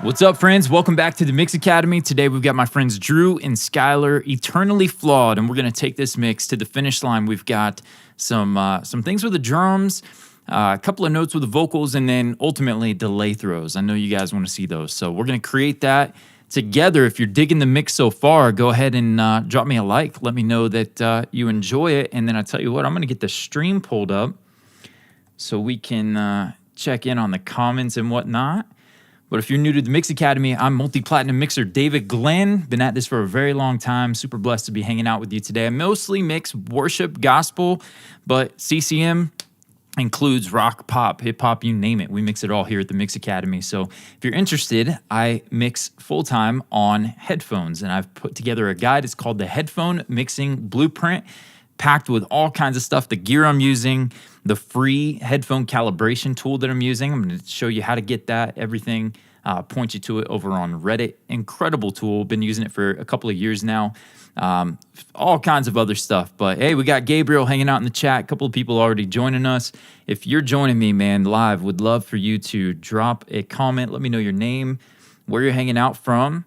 What's up, friends? Welcome back to the Mix Academy. Today we've got my friends Drew and Skylar, Eternally Flawed, and we're going to take this mix to the finish line. We've got some things with the drums, a couple of notes with the vocals, and then ultimately delay throws. I know you guys want to see those, so we're going to create that together. If you're digging the mix so far, go ahead and drop me a like. Let me know that you enjoy it, and then I tell you what, I'm going to get the stream pulled up so we can check in on the comments and whatnot. But if you're new to the Mix Academy, I'm multi-platinum mixer David Glenn. Been at this for a very long time. Super blessed to be hanging out with you today. I mostly mix worship, gospel, but CCM includes rock, pop, hip-hop, you name it. We mix it all here at the Mix Academy. So if you're interested, I mix full-time on headphones, and I've put together a guide. It's called the Headphone Mixing Blueprint, packed with all kinds of stuff, the gear I'm using, the free headphone calibration tool that I'm using. I'm going to show you how to get that, everything, point you to it over on Reddit. Incredible tool. Been using it for a couple of years now. All kinds of other stuff. But hey, we got Gabriel hanging out in the chat. A couple of people already joining us. If you're joining me, man, live, would love for you to drop a comment. Let me know your name, where you're hanging out from.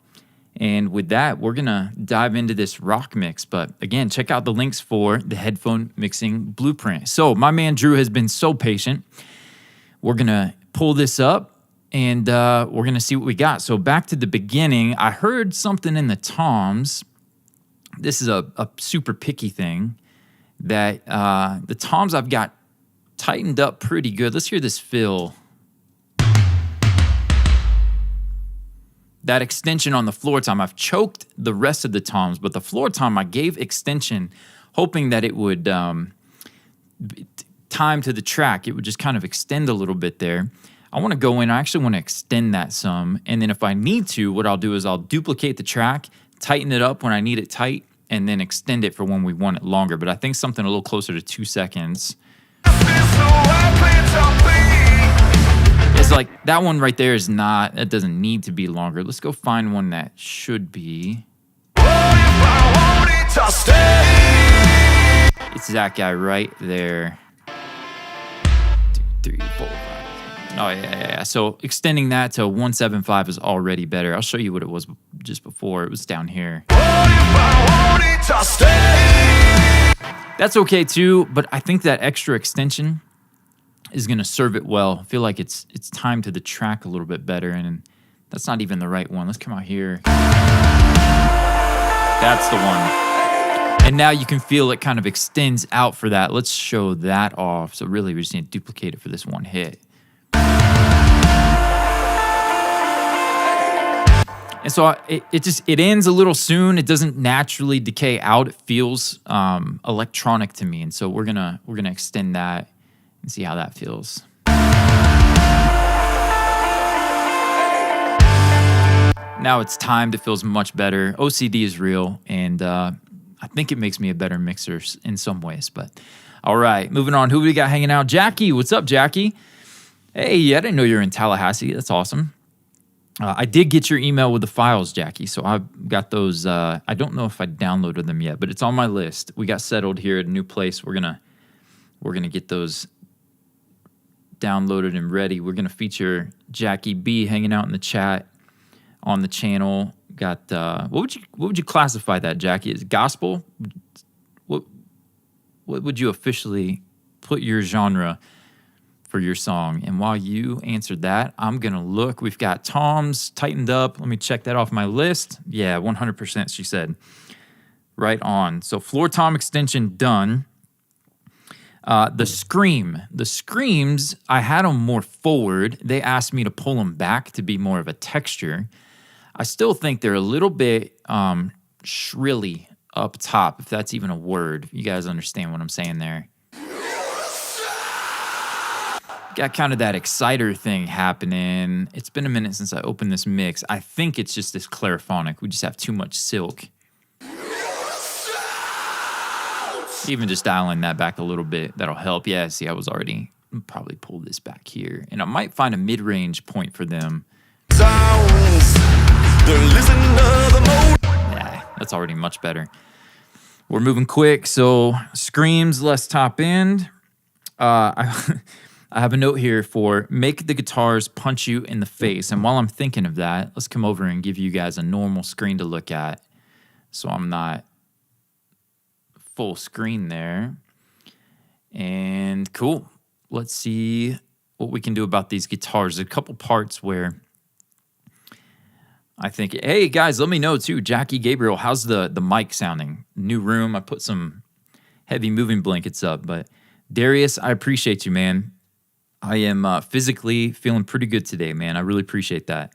And with that, we're going to dive into this rock mix. But again, check out the links for the Headphone Mixing Blueprint. So my man Drew has been so patient. We're going to pull this up, and we're going to see what we got. So back to the beginning, I heard something in the toms. This is a super picky thing that the toms I've got tightened up pretty good. Let's hear this fill. That extension on the floor tom, I've choked the rest of the toms, but the floor tom I gave extension, hoping that it would time to the track. It would just kind of extend a little bit there. I want to go in, I actually want to extend that some, and then if I need to, what I'll do is I'll duplicate the track, tighten it up when I need it tight, and then extend it for when we want it longer. But I think something a little closer to 2 seconds. It's like that one right there is not, that doesn't need to be longer. Let's go find one that should be. It's that guy right there. 2, 3, 4, 5. Oh, yeah. So extending that to 175 is already better. I'll show you what it was just before. It was down here. That's okay too, but I think that extra extension is going to serve it well. I feel like it's timed to the track a little bit better, and that's not even the right one. Let's come out here. That's the one. And now you can feel it kind of extends out for that. Let's show that off. So really, we just need to duplicate it for this one hit. And so it ends a little soon. It doesn't naturally decay out. It feels electronic to me, and so we're gonna extend that and see how that feels. Now it's timed. It feels much better. OCD is real, and I think it makes me a better mixer in some ways. But all right, moving on. Who we got hanging out? Jackie. What's up, Jackie? Hey, I didn't know you're in Tallahassee. That's awesome. I did get your email with the files, Jackie, so I've got those. I don't know if I downloaded them yet, but it's on my list. We got settled here at a new place. We're gonna get those downloaded and ready. We're gonna feature Jackie B hanging out in the chat on the channel. Got what would you classify that, Jackie? Is gospel? What would you officially put your genre for your song? And while you answered that, I'm gonna look. We've got toms tightened up. Let me check that off my list. Yeah, 100%, she said. Right on. So floor tom extension done. The screams, I had them more forward. They asked me to pull them back to be more of a texture. I still think they're a little bit shrilly up top, if that's even a word. You guys understand what I'm saying there. Got kind of that exciter thing happening. It's been a minute since I opened this mix. I think it's just this clariphonic. We just have too much silk. Even just dialing that back a little bit, that'll help. Yeah, see, I was already, probably pull this back here. And I might find a mid-range point for them. Yeah, that's already much better. We're moving quick, so screams, less top end. I have a note here for make the guitars punch you in the face. And while I'm thinking of that, let's come over and give you guys a normal screen to look at so I'm not full screen there. And cool. Let's see what we can do about these guitars. There's a couple parts where I think, hey guys, let me know too. Jackie Gabriel, how's the mic sounding? New room. I put some heavy moving blankets up, but Darius, I appreciate you, man. I am physically feeling pretty good today, man. I really appreciate that.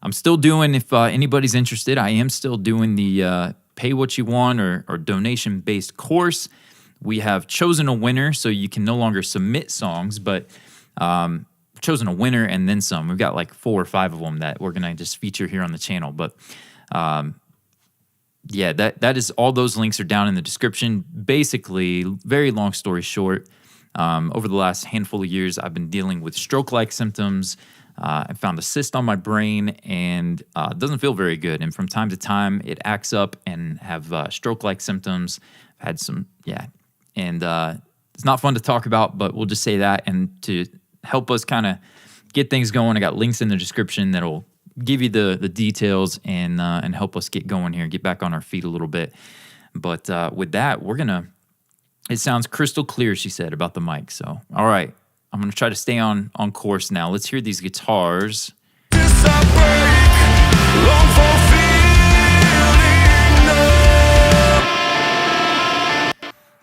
I'm still doing, if anybody's interested, I am still doing the pay what you want or donation-based course. We have chosen a winner, so you can no longer submit songs, but chosen a winner and then some. We've got like 4 or 5 of them that we're going to just feature here on the channel. But yeah, that is, all those links are down in the description. Basically, very long story short, over the last handful of years, I've been dealing with stroke-like symptoms. I found a cyst on my brain, and it doesn't feel very good. And from time to time, it acts up and have stroke-like symptoms. I've had some, and it's not fun to talk about, but we'll just say that. And to help us kind of get things going, I got links in the description that'll give you the details and help us get going here, get back on our feet a little bit. But with that, it sounds crystal clear, she said, about the mic. So, all right, I'm going to try to stay on course now. Let's hear these guitars.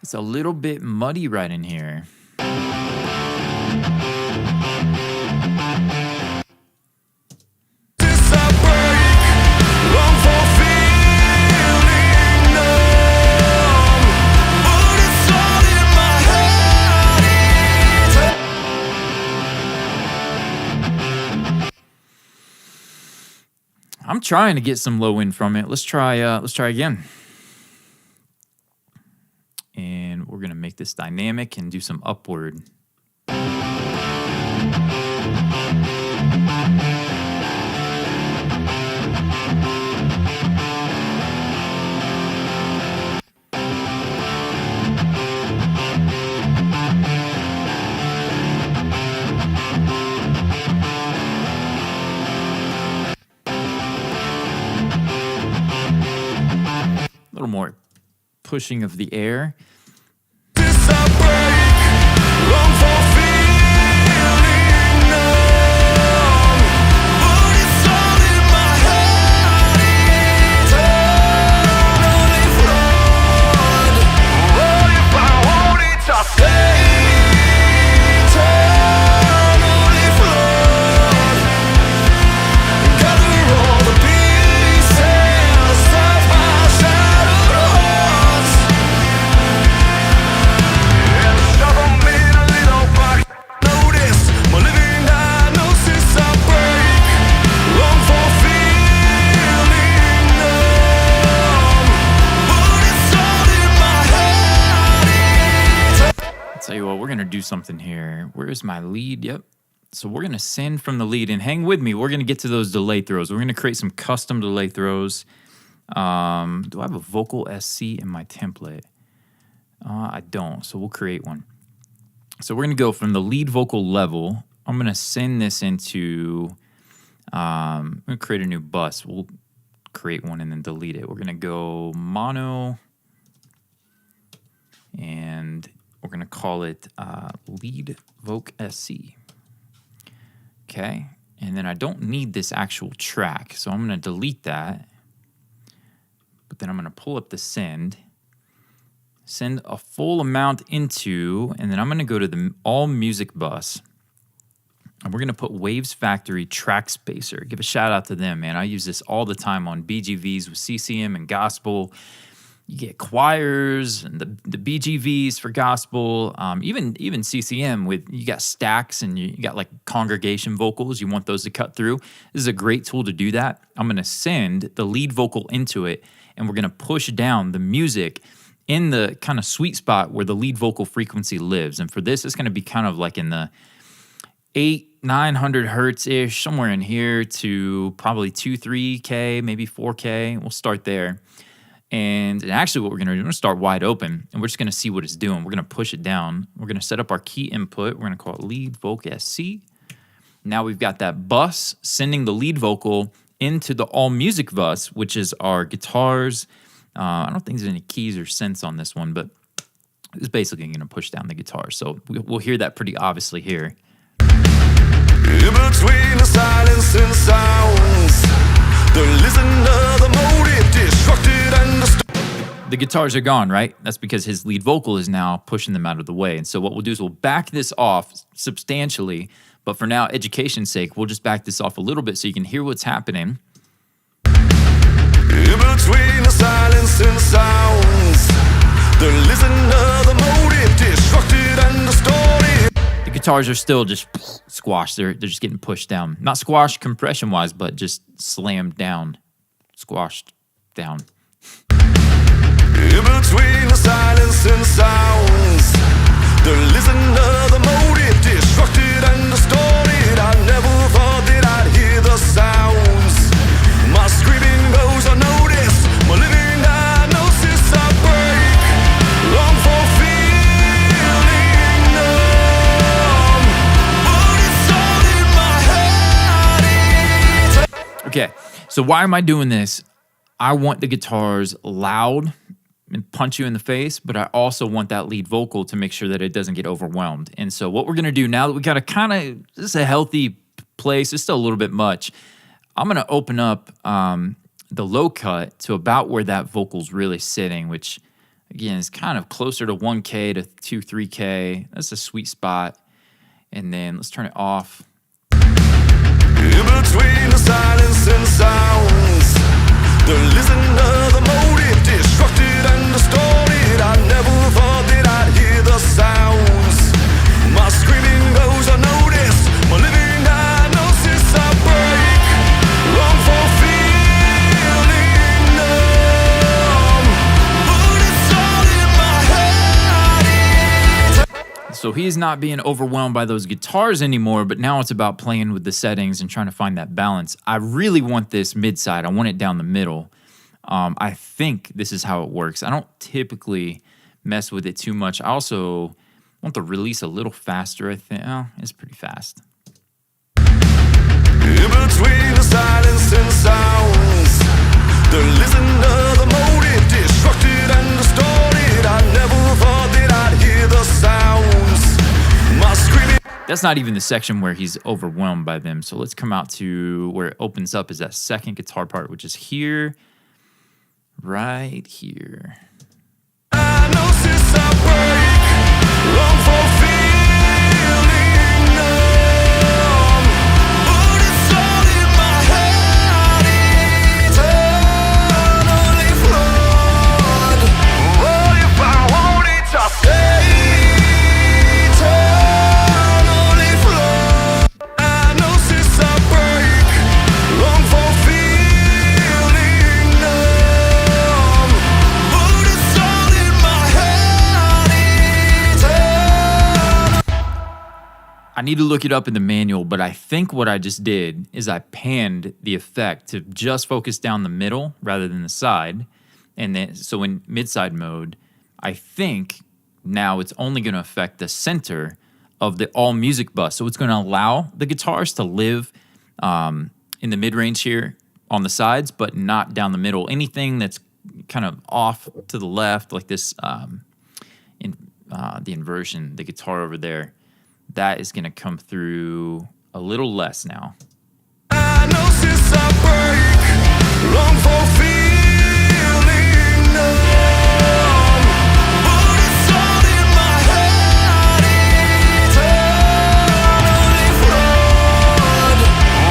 It's a little bit muddy right in here. I'm trying to get some low end from it. Let's try again. And we're gonna make this dynamic and do some upward. A little more pushing of the air. Tell you what, we're gonna do something here. Where's my lead? Yep. So we're gonna send from the lead, and hang with me. We're gonna get to those delay throws. We're gonna create some custom delay throws. Do I have a vocal SC in my template? I don't, so we'll create one. So we're gonna go from the lead vocal level. I'm gonna send this into, I'm gonna create a new bus. We'll create one and then delete it. We're gonna go mono, and we're gonna call it lead voc SC. Okay, and then I don't need this actual track, so I'm gonna delete that. But then I'm gonna pull up the send a full amount into, and then I'm gonna go to the all music bus, and we're gonna put Waves Factory Track Spacer. Give a shout out to them, man. I use this all the time on BGVs with CCM and gospel. You get choirs and the BGVs for gospel, even CCM with, you got stacks and you got like congregation vocals. You want those to cut through. This is a great tool to do that. I'm going to send the lead vocal into it, and we're going to push down the music in the kind of sweet spot where the lead vocal frequency lives. And for this, it's going to be kind of like in the 900 hertz-ish, somewhere in here, to probably 2, 3K, maybe 4K. We'll start there. And actually what we're gonna do, we're gonna start wide open and we're just gonna see what it's doing. We're gonna push it down. We're gonna set up our key input. We're gonna call it lead voc SC. Now we've got that bus sending the lead vocal into the all music bus, which is our guitars. I don't think there's any keys or synths on this one, but it's basically gonna push down the guitar. So we'll hear that pretty obviously here. In between the silence and sounds, the listener, the motive, destructed and the guitars are gone, right? That's because his lead vocal is now pushing them out of the way. And so what we'll do is we'll back this off substantially, but for now, education's sake, we'll just back this off a little bit so you can hear what's happening. in between the silence and sounds, the listener, the motive, destructed and distorted. The guitars are still just squashed. They're just getting pushed down. Not squashed compression-wise, but just slammed down. Squashed down. In between the silence and sounds, the listener, the motive, destructed and distorted. I never thought that I'd hear the sounds. My screaming goes unnoticed. My living diagnosis I break. Long for feeling numb, but it's all in my head. Okay, so why am I doing this? I want the guitars loud and punch you in the face, but I also want that lead vocal to make sure that it doesn't get overwhelmed. And so what we're gonna do now that we got a kind of, this is a healthy place, it's still a little bit much, I'm gonna open up the low cut to about where that vocal's really sitting, which again is kind of closer to 1K to 2, 3K. That's a sweet spot. And then let's turn it off. In between the silence and sounds, the listener, the motive, destructed and distorted. I never thought that I'd hear the sounds. My screaming goes unnoticed. My living diagnosis I break. Long for feeling numb, but it's all in my head. So he's not being overwhelmed by those guitars anymore, but now it's about playing with the settings and trying to find that balance. I really want this mid side. I want it down the middle. I think this is how it works. I don't typically mess with it too much. I also want the release a little faster, I think. Oh, it's pretty fast. In between the silence and sounds, the listener, the motive, destructed and distorted. I never thought that I'd hear the sounds. My screaming. That's not even the section where he's overwhelmed by them. So let's come out to where it opens up is that second guitar part, which is here, right here. Diagnosis I break. Long for feeling numb, but it's all in my head. Eternally flawed. What if I want it to stay? Eternally flawed. Diagnosis I break. Long for feeling numb, but it's all in my head. Eternally. I need to look it up in the manual, but I think what I just did is I panned the effect to just focus down the middle rather than the side. And then, so in mid-side mode, I think now it's only going to affect the center of the all music bus. So it's going to allow the guitars to live in the mid-range here on the sides, but not down the middle. Anything that's kind of off to the left, like this, the inversion, the guitar over there, that is going to come through a little less now. Diagnosis I break. Long for feeling numb, but it's all in my head. Eternally flawed.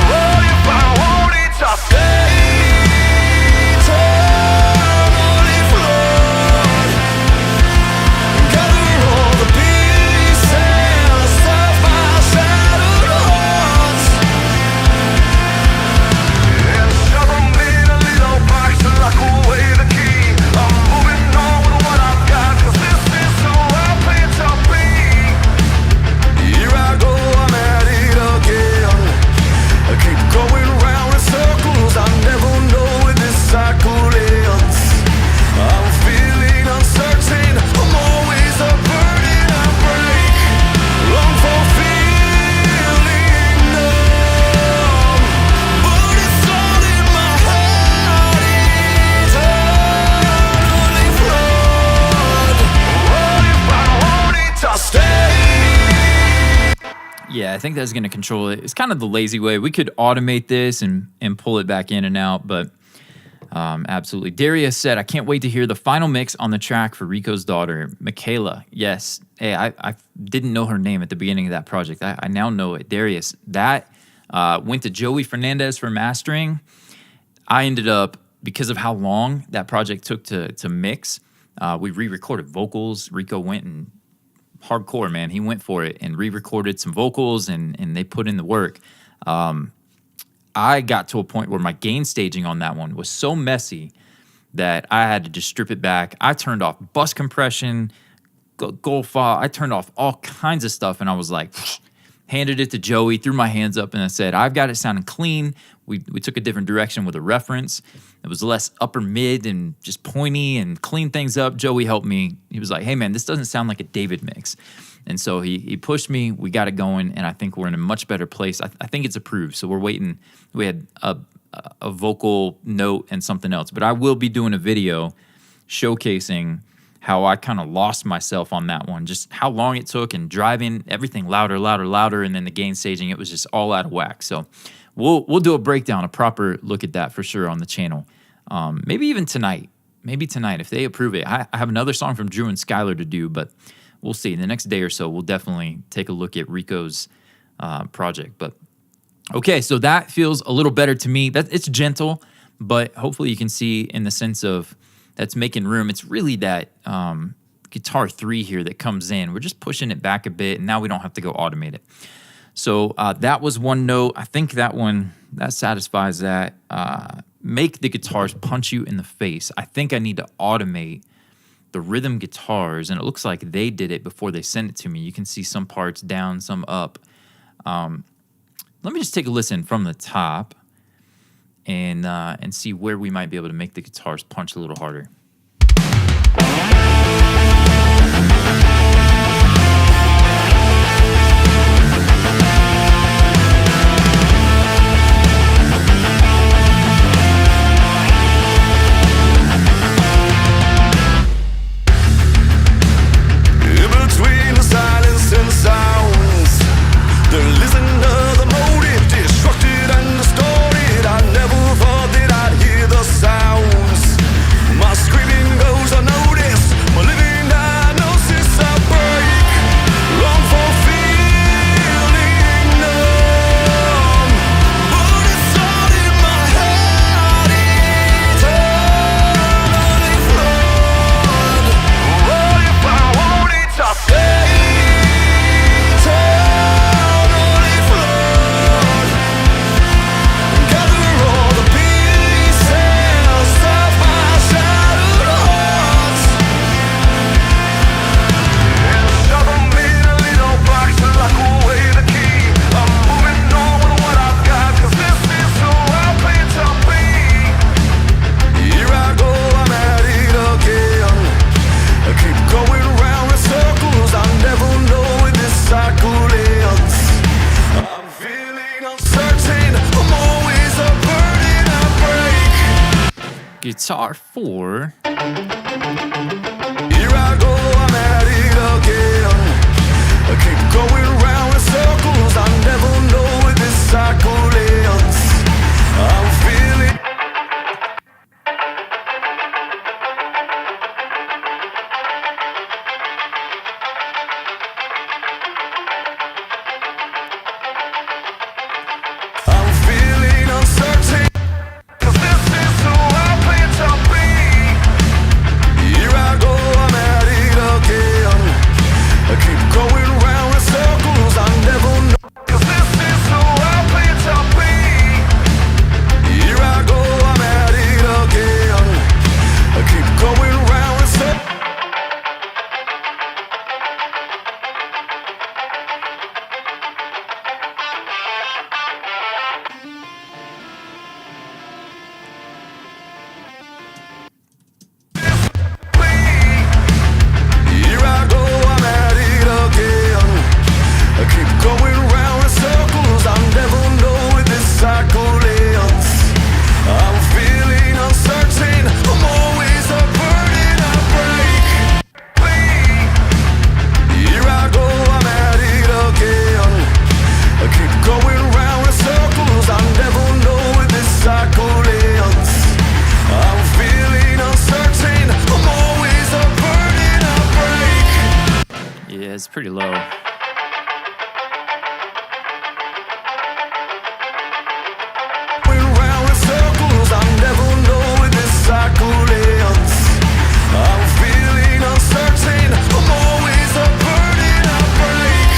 What if I want it to stay? Eternally flawed. Gather all the pieces of my shattered heart and shove 'em in a little pocket. Yeah, I think that's going to control it. It's kind of the lazy way. We could automate this and pull it back in and out, but absolutely. Darius said, I can't wait to hear the final mix on the track for Rico's daughter, Michaela. Yes. Hey, I didn't know her name at the beginning of that project. I now know it. Darius. That went to Joey Fernandez for mastering. I ended up, because of how long that project took to mix, we re-recorded vocals. Rico went and hardcore, man. He went for it and re-recorded some vocals, and they put in the work. I got to a point where my gain staging on that one was so messy that I had to just strip it back. I turned off bus compression, gold file. I turned off all kinds of stuff, and I was like, handed it to Joey, threw my hands up, and I said, I've got it sounding clean. We took a different direction with a reference. It was less upper mid and just pointy and clean things up. Joey helped me. He was like, hey, man, this doesn't sound like a David mix. And so he pushed me. We got it going, and I think we're in a much better place. I think it's approved, so we're waiting. We had a vocal note and something else. But I will be doing a video showcasing how I kind of lost myself on that one, just how long it took and driving everything louder, and then the gain staging, it was just all out of whack. So we'll do a breakdown, a proper look at that for sure on the channel. Maybe even tonight. Maybe tonight if they approve it. I have another song from Drew and Skylar to do, but we'll see. In the next day or so, we'll definitely take a look at Rico's project. But okay, so that feels a little better to me. It's gentle, but hopefully you can see in the sense of that's making room. It's really that guitar 3 here that comes in. We're just pushing it back a bit, and now we don't have to go automate it. So that was one note. I think that satisfies that. Make the guitars punch you in the face. I think I need to automate the rhythm guitars, and it looks like they did it before they sent it to me. You can see some parts down, some up. Let me just take a listen from the top and see where we might be able to make the guitars punch a little harder. In between the silence and sounds, the listener, the motive, destructed and distorted. I never thought that I'd hear the sounds. My screaming goes unnoticed. My living diagnosis I break. Long for feeling numb, but it's all in my head. Eternally flawed. What if I want it to stay? Eternally flawed. Gather all the pieces of my shattered heart and shove them in a little box to lock away the key. I'm moving on with what I've got, 'cause this is who I'm meant to be. Here I go, I'm at it again. I keep going round in circles. I never know when this cycle ends. I'm feeling uncertain. I'm always a burden I break. Guitar 4. Here I go, I'm at it again. I keep going round in circles. I never know when this cycle ends. I'm feeling. I'm feeling uncertain, 'cause this is who I plan to be. Here I go, I'm at it pretty low. Round in circles, I never know when this cycle ends. I'm feeling uncertain. I'm always a burden I break.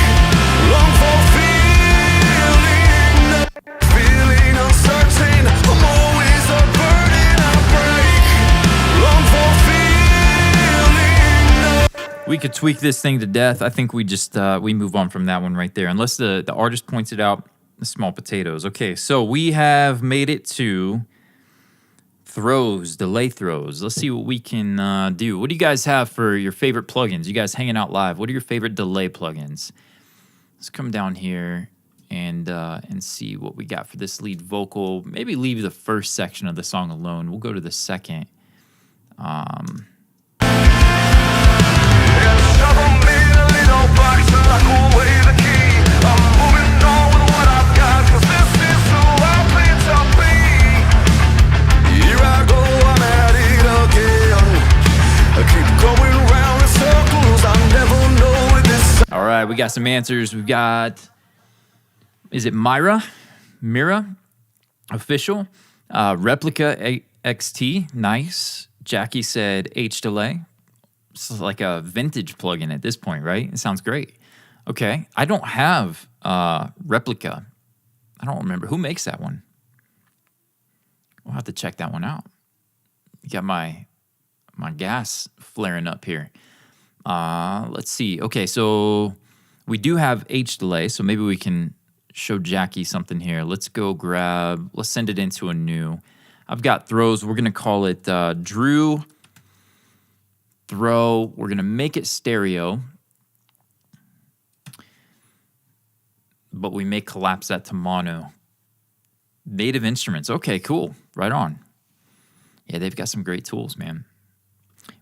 Long for feeling uncertain. I'm always a burden I break. Long for feeling. We could tweak this thing to death. I think we just we move on from that one right there, unless the artist points it out. The small potatoes. Okay, so we have made it to throws, delay throws. Let's see what we can do. What do you guys have for your favorite plugins? You guys hanging out live. What are your favorite delay plugins? Let's come down here and see what we got for this lead vocal. Maybe leave the first section of the song alone. We'll go to the second. All right, we got some answers. We've got, is it Mira official, Replica XT, nice. Jackie said H delay. It's like a vintage plugin at this point, right? It sounds great. Okay, I don't have Replica. I don't remember who makes that one. We'll have to check that one out. You got my gas flaring up here. Let's see. Okay, so we do have H delay, so maybe we can show Jackie something here. Let's send it into a new. I've got throws. We're going to call it Drew Throw. We're going to make it stereo, but we may collapse that to mono. Native Instruments. Okay, cool. Right on. Yeah, they've got some great tools, man.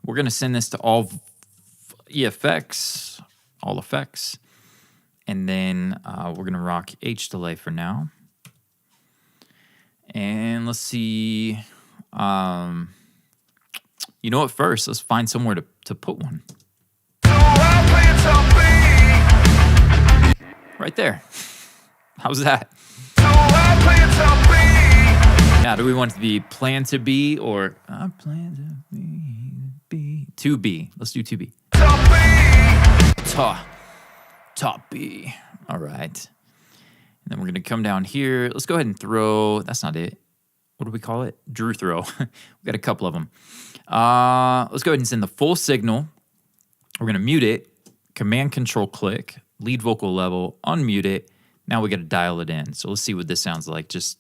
We're going to send this to all effects, and then we're going to rock H delay for now. And let's see. You know what? First, let's find somewhere to put one. Right there. How's that? Now, do we want it to be plan to be or I plan to be? 2B. Let's do 2B. Top B. All right. And then we're going to come down here. Let's go ahead and throw. That's not it. What do we call it? Drew throw. We got a couple of them. Let's go ahead and send the full signal. We're going to mute it. Command Control click. Lead vocal level. Unmute it. Now we got to dial it in. So let's see what this sounds like. Just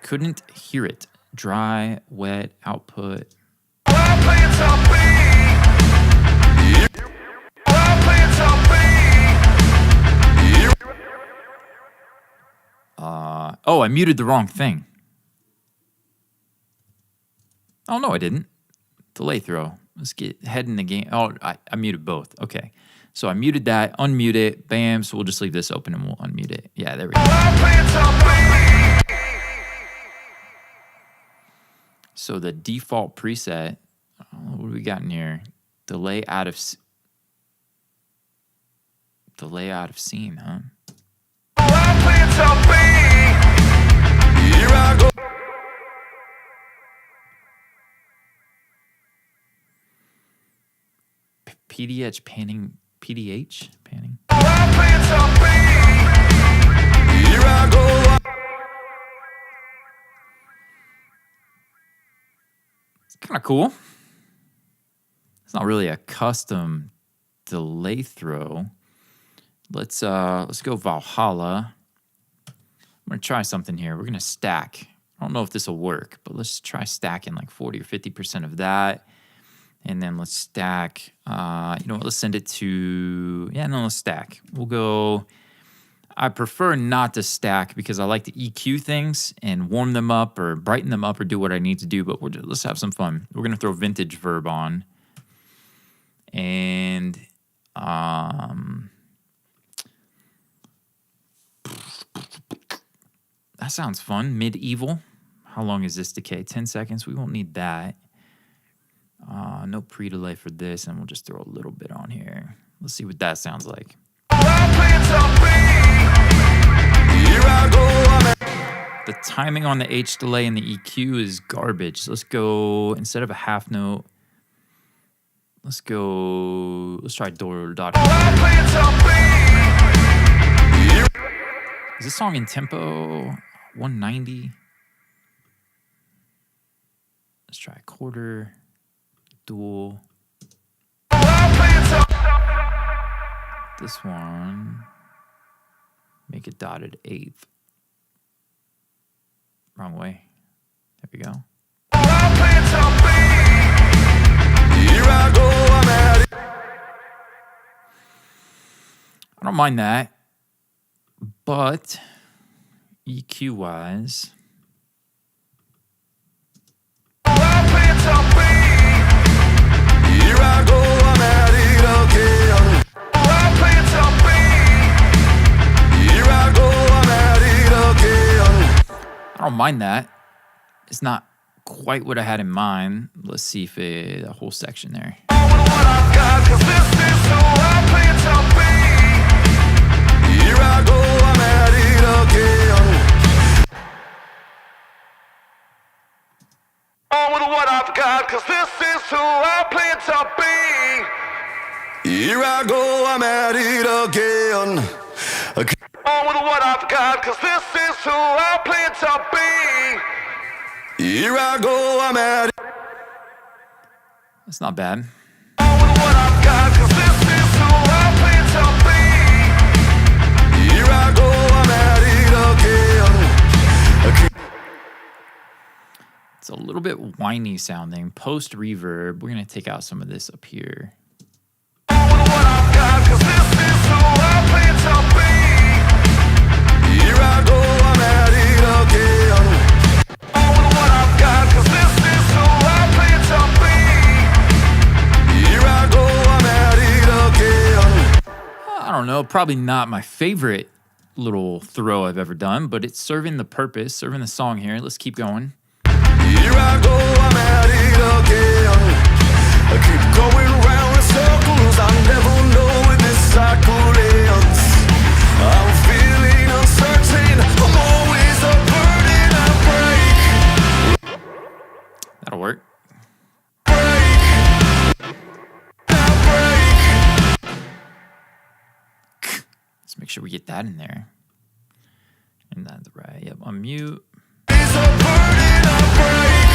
couldn't hear it. Dry, wet, output. Oh, I muted the wrong thing. Oh, no, I didn't. Delay throw. Let's get head in the game. Oh, I muted both. Okay. So I muted that, unmute it, bam. So we'll just leave this open and we'll unmute it. Yeah, there we go. So the default preset, what do we got in here? Delay out of scene, huh? PDH panning. PDH panning. It's kind of cool. It's not really a custom delay throw. Let's go Valhalla. I'm gonna try something here. We're gonna stack. I don't know if this will work, but let's try stacking like 40 or 50% of that. And then let's stack, you know what, let's send it to, let's stack. We'll go, I prefer not to stack because I like to EQ things and warm them up or brighten them up or do what I need to do, but let's have some fun. We're going to throw vintage verb on. And that sounds fun. Medieval. How long is this decay? 10 seconds. We won't need that. No pre-delay for this, and we'll just throw a little bit on here. Let's see what that sounds like. The timing on the H delay and the EQ is garbage. So let's go, instead of a half note, let's try dot. Is this song in tempo 190? Let's try a quarter, dual. This one, make it dotted eighth. Wrong way. There we go. I don't mind that, but EQ wise, I don't mind that. It's not quite what I had in mind. Let's see if a whole section there. On with what I've got, 'cause this is who I plan to be. Here I go, I'm at it again. On with what I've got, 'cause this is who I plan to be. Here I go, I'm at it. That's not bad. On with what I've got, 'cause this is who I plan to be. Here I go, I'm at it again. It's a little bit whiny sounding. Post reverb, we're gonna take out some of this up here. On with what I've got, 'cause this is who I plan to be. Here I go, I'm at it again. On with what I've got, 'cause this is who I plan to be. Here I go, I'm at it again. I don't know, probably not my favorite little throw I've ever done, but it's serving the purpose, serving the song here. Let's keep going. Here I go, I'm at it again. I keep going round in circles, I never know when this cycle ends. I'm feeling uncertain, I'm always a burden I break. That'll work. Let's make sure we get that in there. And that's right. Yep, unmute. It's a burden I break.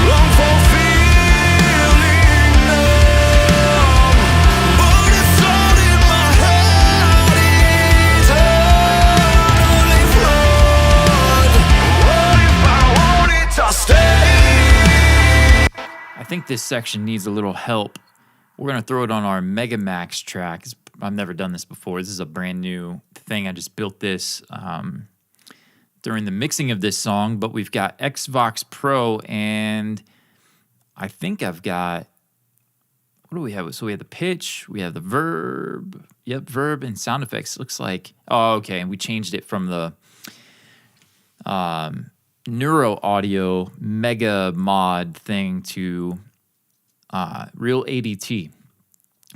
Long for feeling numb, but it's all in my head. Eternally flawed. What if I want it to stay? I think this section needs a little help. We're going to throw it on our Mega Max track. I've never done this before. This is a brand new thing. I just built this during the mixing of this song, but we've got Xvox Pro, and I think I've got, what do we have? So we have the pitch, we have the verb, verb and sound effects. Looks like, oh, okay, and we changed it from the Neuro Audio Mega Mod thing to Real ADT.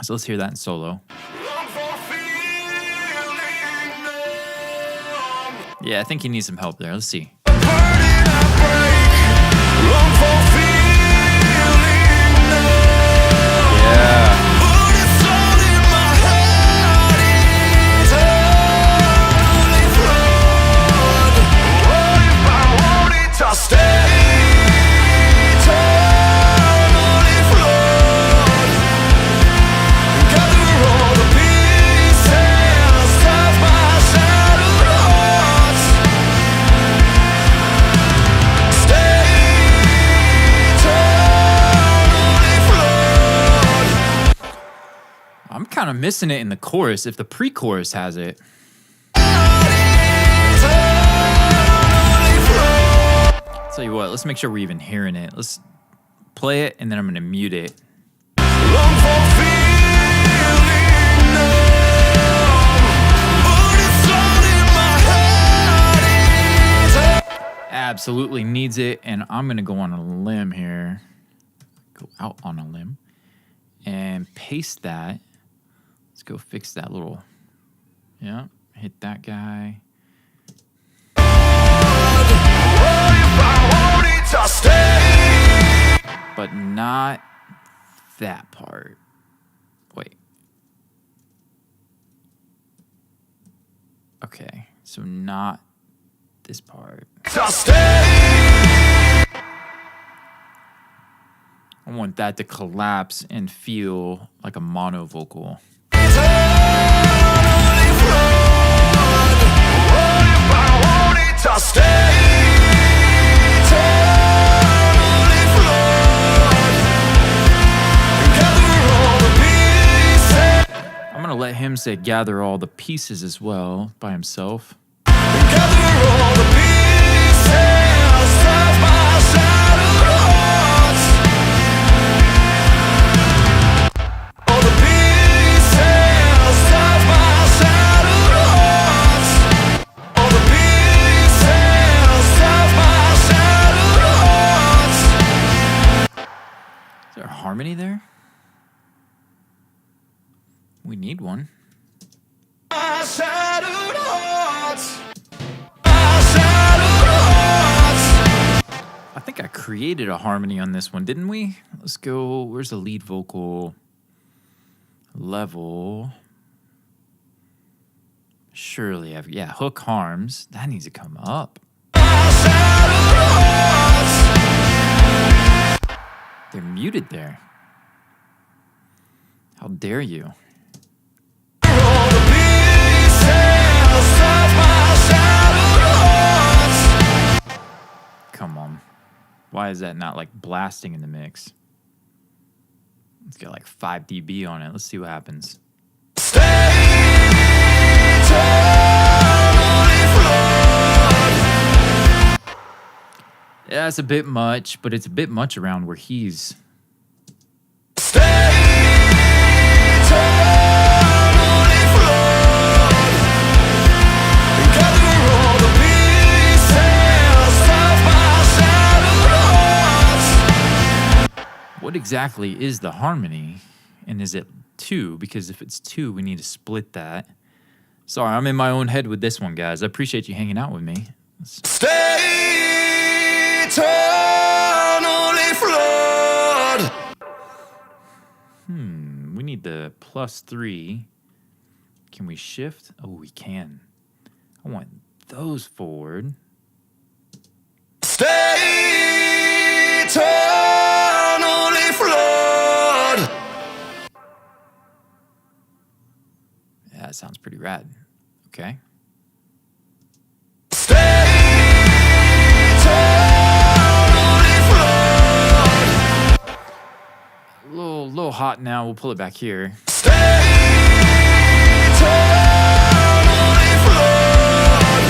So let's hear that in solo. Yeah, I think he needs some help there. Let's see. I'm kind of missing it in the chorus if the pre-chorus has it. Tell you what, let's make sure we're even hearing it. Let's play it and then I'm going to mute it. Absolutely needs it, and I'm going to go on a limb here. go out on a limb and paste that. Let's go fix that little, yeah, hit that guy. But not that part. Wait. Okay, so not this part. I want that to collapse and feel like a mono vocal. I'm gonna let him say gather all the pieces as well by himself. Gather all the pieces of my shattered heart. All the pieces of my shattered heart. All the pieces of my shattered heart. Is there a harmony there? We need one. My shattered heart. My shattered heart. I think I created a harmony on this one, didn't we? Let's go. Where's the lead vocal level? Surely, yeah, hook harms. That needs to come up. My shattered heart. They're muted there. How dare you? Come on. Why is that not like blasting in the mix? Let's get like 5 dB on it. Let's see what happens. Yeah, it's a bit much, but it's a bit much around where he's. What exactly is the harmony? And is it 2? Because if it's 2, we need to split that. Sorry, I'm in my own head with this one, guys. I appreciate you hanging out with me. Stay eternally flawed. We need the +3. Can we shift? Oh, we can. I want those forward. Stay eternally flawed. Yeah, that sounds pretty rad. Okay. Stay eternally flawed. A little hot now. We'll pull it back here. Stay eternally flawed.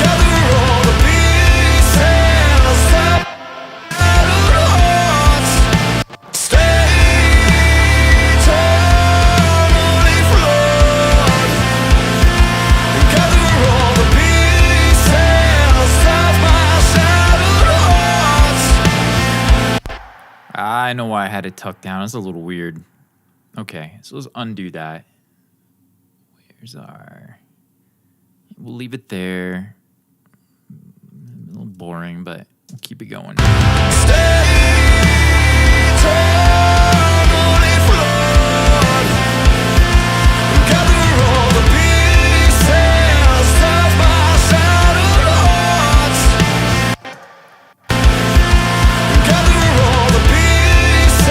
Gather all the pieces of shattered hearts. Stay eternally flawed. Gather all the pieces of my shattered hearts. I know why I had it tucked down. It's a little weird. Okay, so let's undo that. Where's our... We'll leave it there. A little boring, but we'll keep it going. Stay eternally flawed. Gather all the pieces of my shattered heart. Gather all the pieces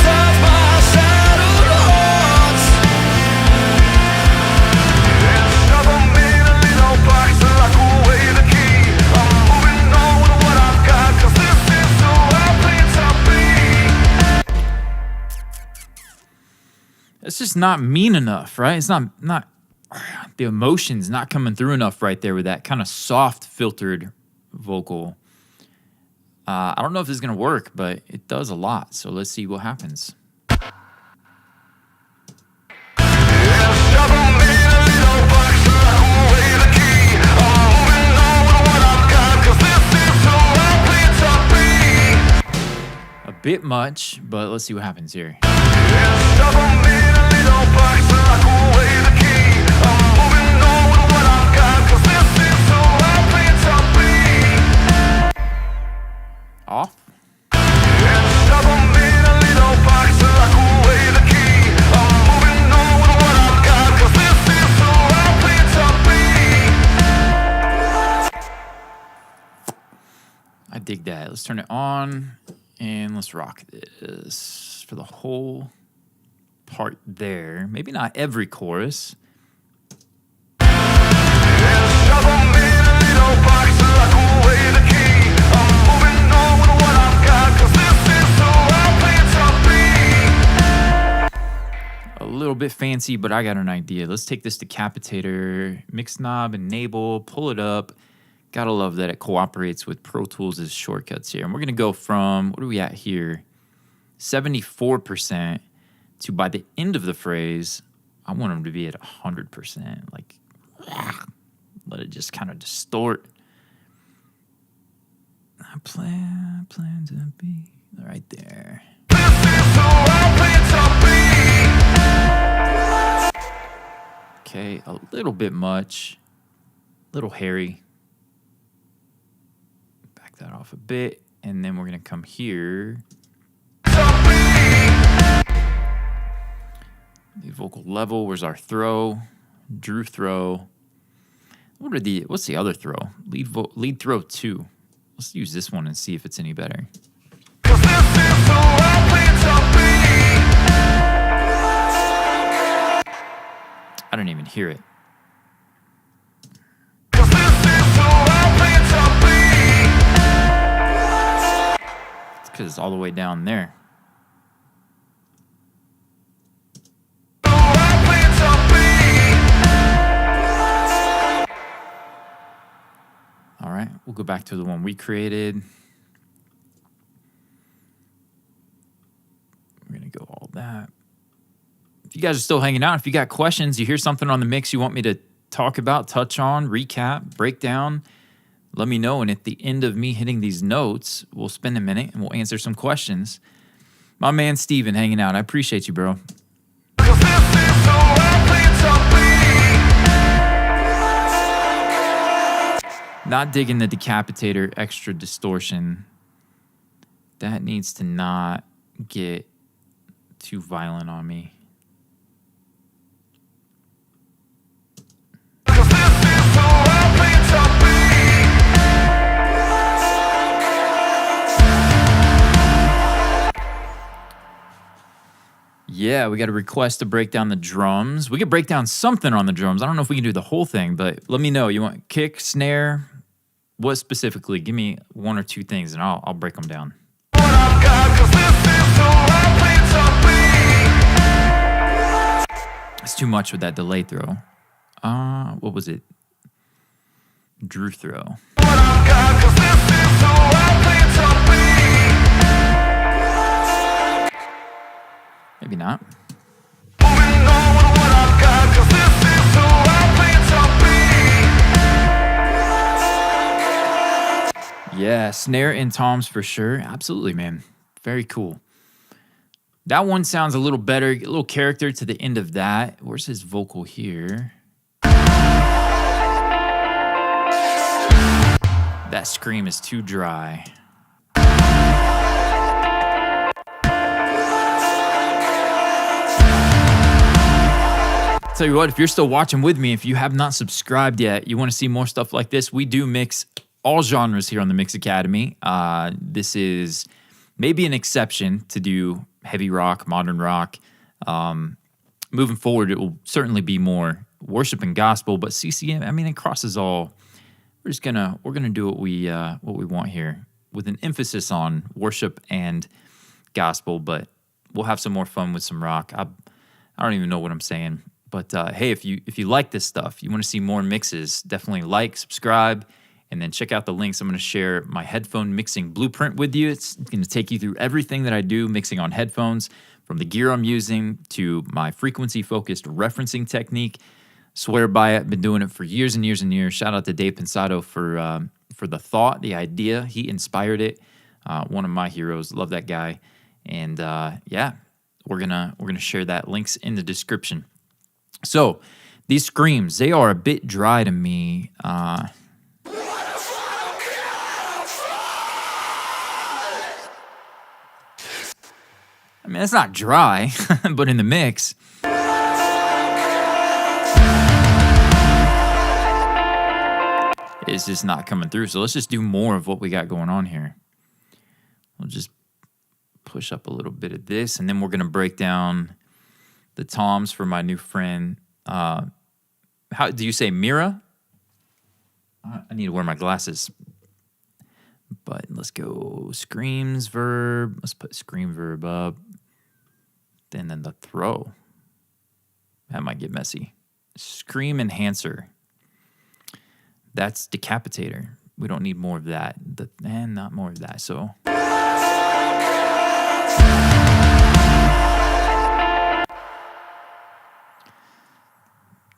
of my shattered heart. And shove 'em in a little box till I throw away the key. I'm moving on with what I've got, 'cause this is who I plan to be. It's just not mean enough, right? It's not the emotion's not coming through enough right there with that kind of soft filtered vocal. I don't know if this is gonna work, but it does a lot. So let's see what happens. bit much, but let's see what happens here. Off. I dig that. Let's turn it on and let's rock this for the whole part there. Maybe not every chorus. A little bit fancy, but I got an idea. Let's take this decapitator, mix knob, enable, pull it up. Gotta love that it cooperates with Pro Tools' shortcuts here. And we're gonna go from, what are we at here? 74% to, by the end of the phrase, I want them to be at 100%. Like, let it just kind of distort. I plan to be right there. Okay, a little bit much, little hairy. Back that off a bit, and then we're gonna come here. The vocal level, where's our throw? Drew throw. What's the other throw? Lead throw 2. Let's use this one and see if it's any better. I don't even hear it. It's because it's all the way down there. All right, we'll go back to the one we created. We're going to go all that. If you guys are still hanging out, if you got questions, you hear something on the mix you want me to talk about, touch on, recap, break down, let me know. And at the end of me hitting these notes, we'll spend a minute and we'll answer some questions. My man Steven hanging out. I appreciate you, bro. Not digging the decapitator extra distortion. That needs to not get too violent on me. Yeah, we got a request to break down the drums. We could break down something on the drums. I don't know if we can do the whole thing, but let me know. You want kick, snare? What specifically? Give me one or two things, and I'll break them down. It's too much with that delay throw. What was it? Drew throw. Maybe not. Yeah, snare and toms for sure. Absolutely, man. Very cool. That one sounds a little better, a little character to the end of that. Where's his vocal here? That scream is too dry. Tell you what, if you're still watching with me, if you have not subscribed yet, you want to see more stuff like this, we do mix all genres here on the Mix Academy. This is maybe an exception to do heavy rock, modern rock. Moving forward, it will certainly be more worship and gospel, but CCM, I mean, it crosses all. We're gonna do what we want here with an emphasis on worship and gospel, but we'll have some more fun with some rock. I don't even know what I'm saying. But hey, if you like this stuff, you want to see more mixes, definitely like, subscribe, and then check out the links. I'm going to share my headphone mixing blueprint with you. It's going to take you through everything that I do mixing on headphones, from the gear I'm using to my frequency-focused referencing technique. Swear by it. Been doing it for years and years and years. Shout out to Dave Pensado for the thought, the idea. He inspired it. One of my heroes. Love that guy. And yeah, we're gonna share that. Links in the description. So these screams, they are a bit dry to me. I mean, it's not dry, but in the mix, it's just not coming through. So let's just do more of what we got going on here. We'll just push up a little bit of this, and then we're going to break down the toms for my new friend. How do you say Mira? I need to wear my glasses. But let's go screams verb. Let's put scream verb up. Then the throw. That might get messy. Scream enhancer. That's decapitator. We don't need more of that. And not more of that. So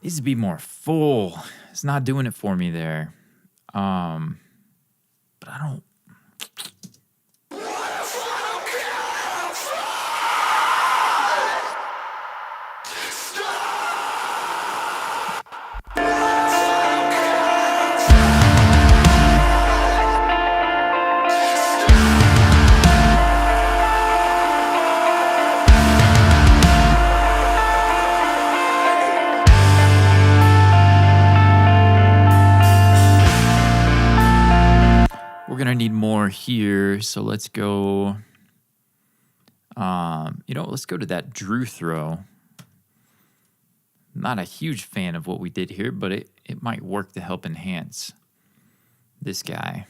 needs to be more full. It's not doing it for me there. But I don't. Gonna need more here, so let's go. Let's go to that Drew throw. Not a huge fan of what we did here, but it might work to help enhance this guy.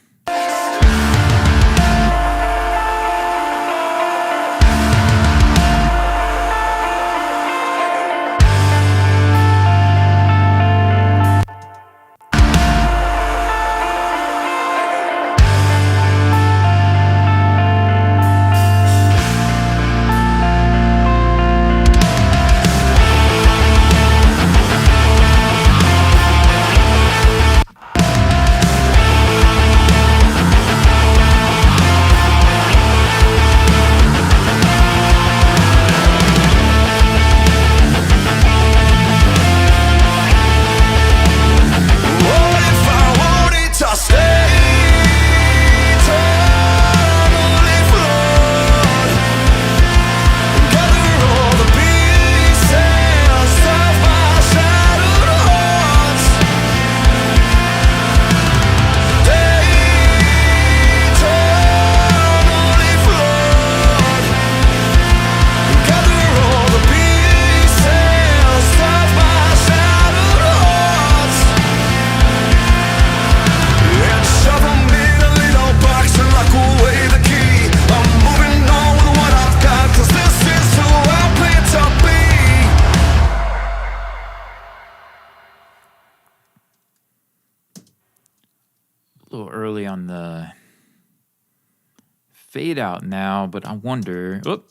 A little early on the fade out now, but I wonder. Oop.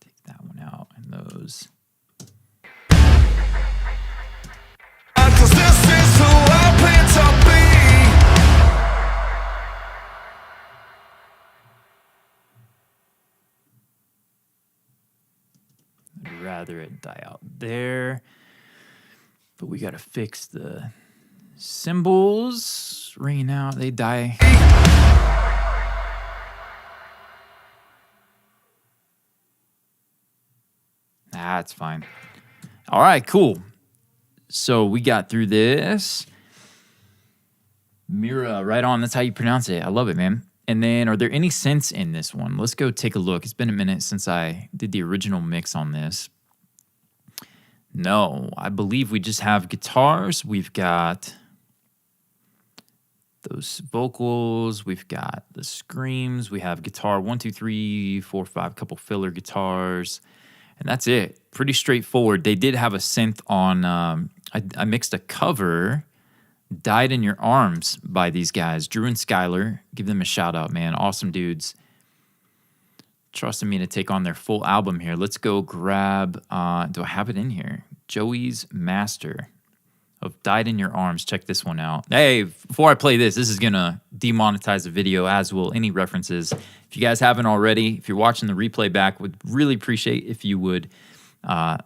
Take that one out and those. I'd rather it die out there. But we got to fix the cymbals ringing out. They die. That's fine. All right, cool. So we got through this. Mira, right on. That's how you pronounce it. I love it, man. And then, are there any synths in this one? Let's go take a look. It's been a minute since I did the original mix on this. No, I believe we just have guitars. We've got those vocals. We've got the screams. We have guitar 1, 2, 3, 4, 5, couple filler guitars. And that's it. Pretty straightforward. They did have a synth on, I mixed a cover, Died in Your Arms by these guys, Drew and Skylar. Give them a shout out, man. Awesome dudes. Trusting me to take on their full album here. Let's go grab, do I have it in here? Joey's Master. of Died in Your Arms. Check this one out. Hey, before I play this is going to demonetize the video, as will any references. If you guys haven't already, if you're watching the replay back, would really appreciate if you would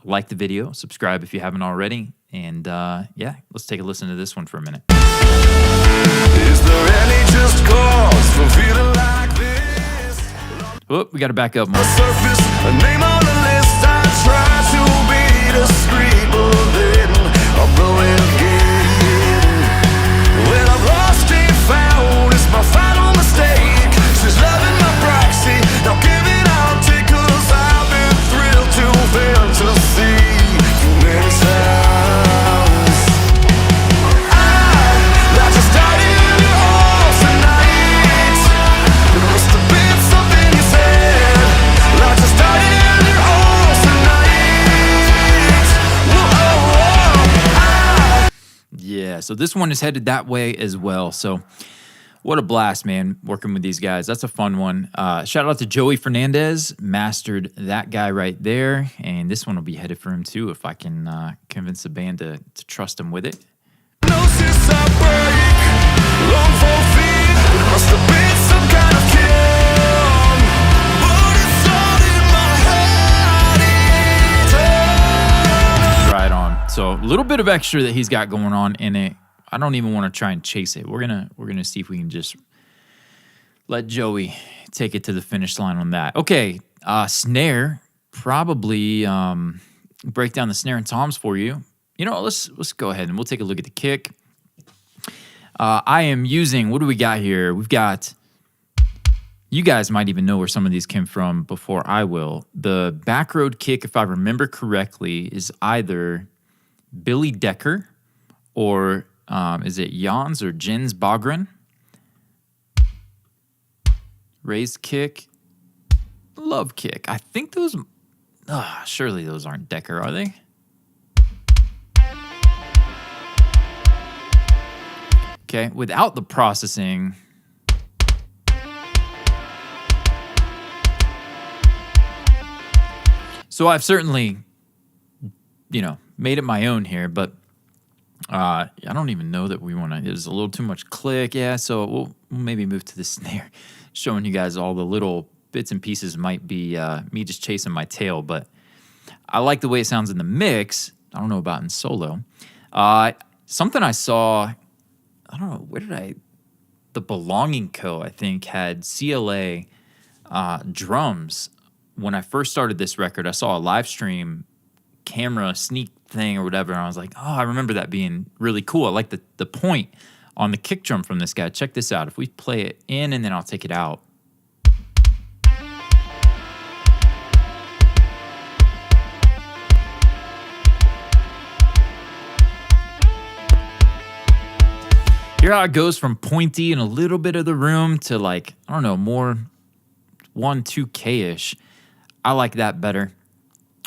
like the video, subscribe if you haven't already, and yeah, let's take a listen to this one for a minute. Is there any just cause for feeling like this? Oh, we got to back up more. Surface, a name on the list. I try to be discreet, but then I'm blowing again. When I'm lost and found, it's my final mistake. She's loving my proxy, now give it out, take, 'cause I've been thrilled to fantasy too many times. I like to start in your arms tonight. There must have been something you said. Like to start in your arms tonight. Whoa, Yeah, so this one is headed that way as well. So what a blast, man, working with these guys. That's a fun one. Shout out to Joey Fernandez, mastered that guy right there. And this one will be headed for him too, if I can convince the band to trust him with it. Gnosis I break, long for feet. There must have been some kind of kill, but it's all in my head. Right on. So a little bit of extra that he's got going on in it. I don't even want to try and chase it. We're gonna see if we can just let Joey take it to the finish line on that. Okay, snare. Probably break down the snare and toms for you. You know, let's go ahead and we'll take a look at the kick. I am using, what do we got here? We've got, you guys might even know where some of these came from before I will. The Backroad kick, if I remember correctly, is either Billy Decker or is it Jans or Jens Bogren? Raised kick, love kick. I think those, surely those aren't Decker, are they? Okay, without the processing. So I've certainly, made it my own here, but I don't even know that we want to. There's a little too much click. Yeah, so we'll maybe move to the snare, showing you guys all the little bits and pieces. Might be me just chasing my tail, but I like the way it sounds in the mix. I don't know about in solo. Something I saw, I don't know, the Belonging Co., I think, had CLA drums. When I first started this record, I saw a live stream camera sneak thing or whatever, and I was like, oh, I remember that being really cool. I like the point on the kick drum from this guy. Check this out. If we play it in and then I'll take it out. Hear how it goes from pointy and a little bit of the room to, like, I don't know, more 1-2K-ish. I like that better.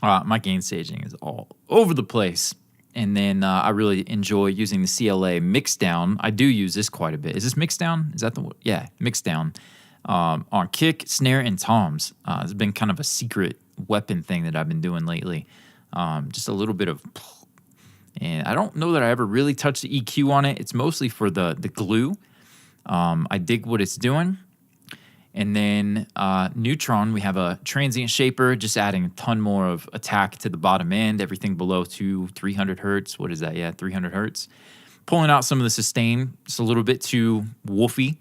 My gain staging is all over the place. And then I really enjoy using the CLA Mixdown. I do use this quite a bit. Is this Mixdown? Is that the one? Yeah, Mixdown. On kick, snare, and toms. It's been kind of a secret weapon thing that I've been doing lately. Just a little bit of... And I don't know that I ever really touched the EQ on it. It's mostly for the glue. I dig what it's doing. And then Neutron, we have a transient shaper, just adding a ton more of attack to the bottom end, everything below 300 hertz. What is that? Yeah, 300 hertz. Pulling out some of the sustain, just a little bit too woofy.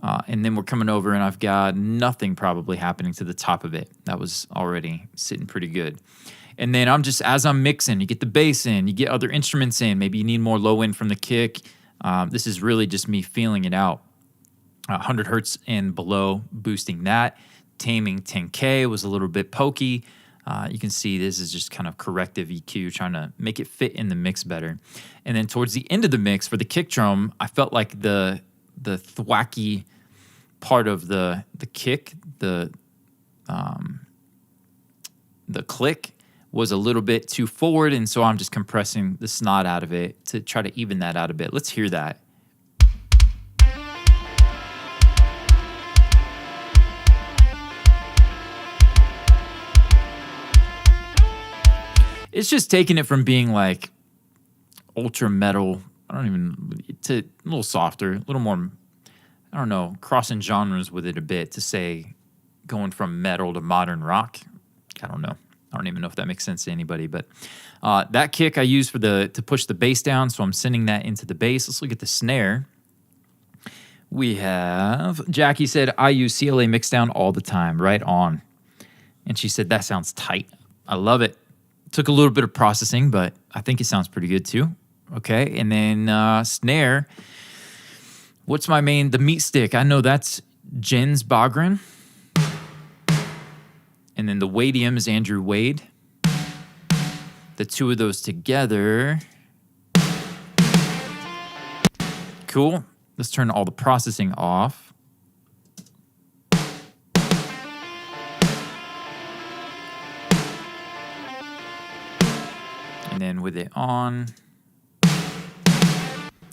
And then we're coming over and I've got nothing probably happening to the top of it. That was already sitting pretty good. And then as I'm mixing, you get the bass in, you get other instruments in. Maybe you need more low end from the kick. This is really just me feeling it out. 100 hertz and below, boosting that. Taming 10K was a little bit pokey. You can see this is just kind of corrective EQ, trying to make it fit in the mix better. And then towards the end of the mix for the kick drum, I felt like the thwacky part of the kick, the click, was a little bit too forward, and so I'm just compressing the snot out of it to try to even that out a bit. Let's hear that. It's just taking it from being like ultra metal. It's a little softer, a little more, I don't know, crossing genres with it a bit to say going from metal to modern rock. I don't know. I don't even know if that makes sense to anybody, but that kick I use to push the bass down, so I'm sending that into the bass. Let's look at the snare. We have, Jackie said, I use CLA mixdown all the time, right on. And she said, that sounds tight. I love it. Took a little bit of processing, but I think it sounds pretty good too. Okay, and then snare. What's the meat stick? I know that's Jens Bagren. And then the Wadium is Andrew Wade. The two of those together. Cool. Let's turn all the processing off. And then with it on.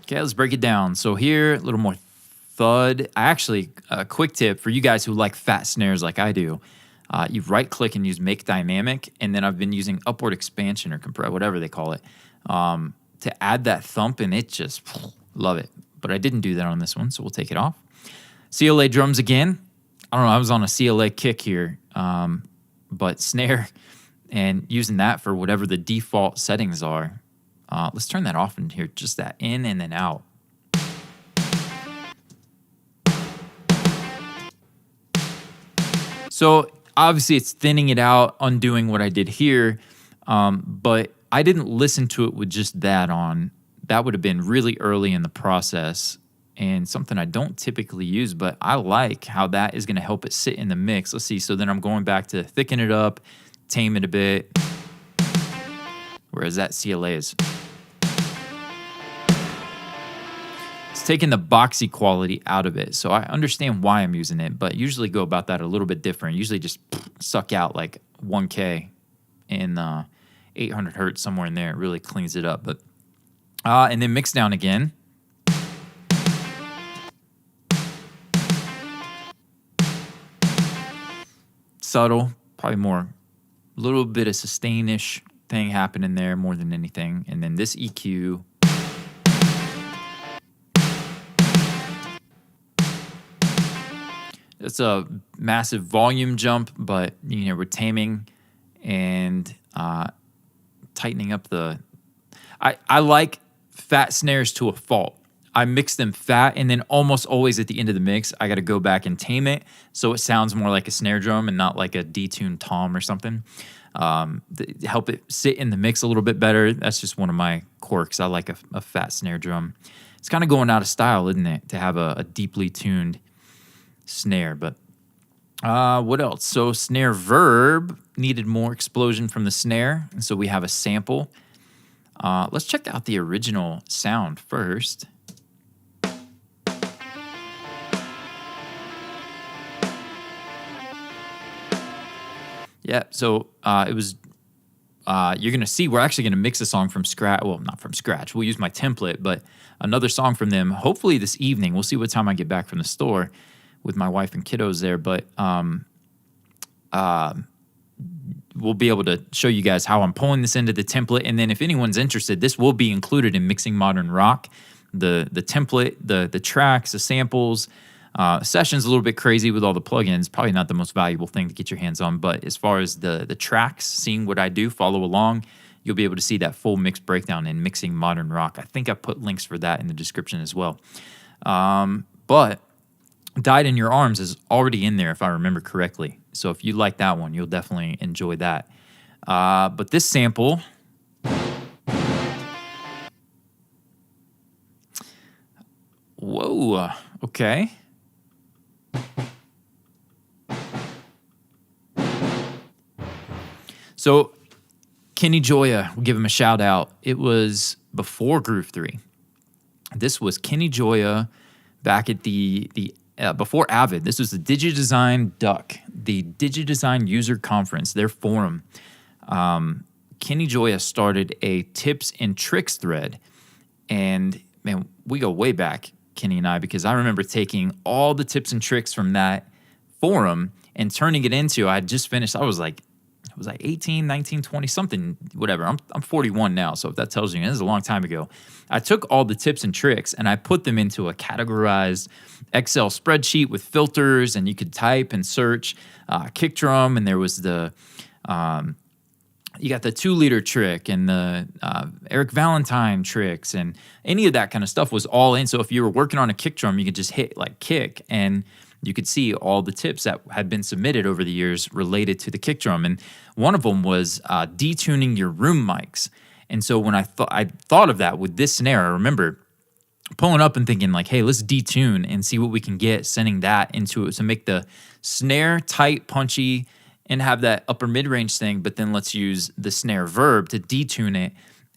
Okay, let's break it down. So here, a little more thud. A quick tip for you guys who like fat snares like I do. You right-click and use Make Dynamic, and then I've been using Upward Expansion or Compress, whatever they call it, to add that thump, and it just, love it. But I didn't do that on this one, so we'll take it off. CLA drums again. I don't know, I was on a CLA kick here, but snare and using that for whatever the default settings are. Let's turn that off in here, just that in and then out. So obviously it's thinning it out, undoing what I did here, but I didn't listen to it with just that on. That would have been really early in the process and something I don't typically use, but I like how that is going to help it sit in the mix. Let's see. So then I'm going back to thicken it up, tame it a bit, whereas that CLA is. It's taking the boxy quality out of it. So I understand why I'm using it, but usually go about that a little bit different. Usually just suck out like 1K in 800 hertz, somewhere in there. It really cleans it up. But and then mix down again. Subtle, probably more, a little bit of sustain-ish thing happening there more than anything. And then this EQ. It's a massive volume jump, but we're taming and tightening up the. I like fat snares to a fault. I mix them fat, and then almost always at the end of the mix, I got to go back and tame it so it sounds more like a snare drum and not like a detuned tom or something. Help it sit in the mix a little bit better. That's just one of my quirks. I like a fat snare drum. It's kind of going out of style, isn't it, to have a deeply tuned snare? But what else? So snare verb needed more explosion from the snare, and so we have a sample. Let's check out the original sound first. Yeah, so it was, you're going to see, we're actually going to mix a song from scratch. Well, not from scratch. We'll use my template, but another song from them, hopefully this evening. We'll see what time I get back from the store with my wife and kiddos there. But we'll be able to show you guys how I'm pulling this into the template. And then if anyone's interested, this will be included in Mixing Modern Rock. The template, the tracks, the samples. Session's a little bit crazy with all the plugins. Probably not the most valuable thing to get your hands on. But as far as the tracks, seeing what I do, follow along, you'll be able to see that full mix breakdown in Mixing Modern Rock. I think I put links for that in the description as well. But Died in Your Arms is already in there, if I remember correctly. So if you like that one, you'll definitely enjoy that. But this sample, whoa, okay. So Kenny Joya, we'll give him a shout out. It was before Groove 3. This was Kenny Joya back at the before Avid. This was the DigiDesign Duck, the DigiDesign User Conference, their forum. Kenny Joya started a tips and tricks thread. And man, we go way back, Kenny and I, because I remember taking all the tips and tricks from that forum and turning it into, I had just finished, I was like, was I 18, 19, 20, something, whatever. I'm 41 now, so if that tells you, this is a long time ago. I took all the tips and tricks and I put them into a categorized Excel spreadsheet with filters, and you could type and search kick drum, and there was the you got the 2-liter trick and the Eric Valentine tricks, and any of that kind of stuff was all in. So if you were working on a kick drum, you could just hit like kick, and you could see all the tips that had been submitted over the years related to the kick drum. And one of them was detuning your room mics. And so when I thought of that with this snare, I remember pulling up and thinking like, hey, let's detune and see what we can get, sending that into it to make the snare tight, punchy, and have that upper mid-range thing, but then let's use the snare verb to detune it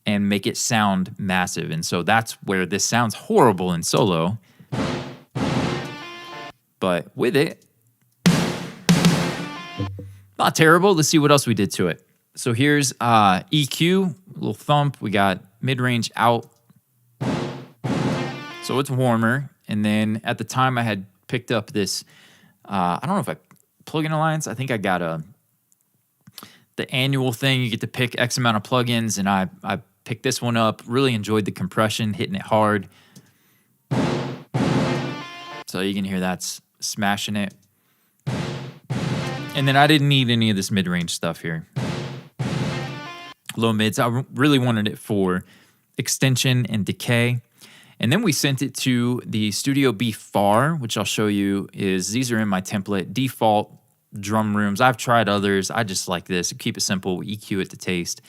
and make it sound massive. And so that's where this sounds horrible in solo. But with it, not terrible. Let's see what else we did to it. So here's EQ, a little thump. We got mid-range out. So it's warmer. And then at the time I had picked up this, I don't know if I plugin alliance. I think I got the annual thing. You get to pick X amount of plugins, and I picked this one up. Really enjoyed the compression, hitting it hard. So you can hear that's smashing it. And then I didn't need any of this mid-range stuff here. Low mids, I really wanted it for extension and decay. And then we sent it to the Studio B FAR, which I'll show you these are in my template, default drum rooms. I've tried others. I just like this. Keep it simple, EQ it to taste.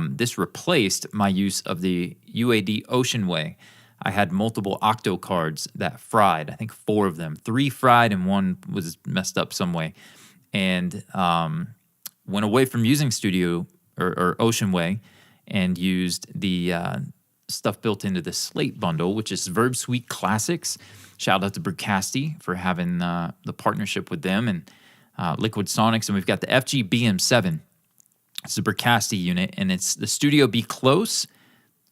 This replaced my use of the UAD Ocean Way. I had multiple octo cards that fried, I think 4 of them. 3 fried and 1 was messed up some way. And went away from using Studio or Ocean Way and used the stuff built into the Slate bundle, which is Verb Suite Classics. Shout out to Bricasti for having the partnership with them, and Liquid Sonics. And we've got the FG BM7. It's a Bricasti unit, and it's the Studio B Close,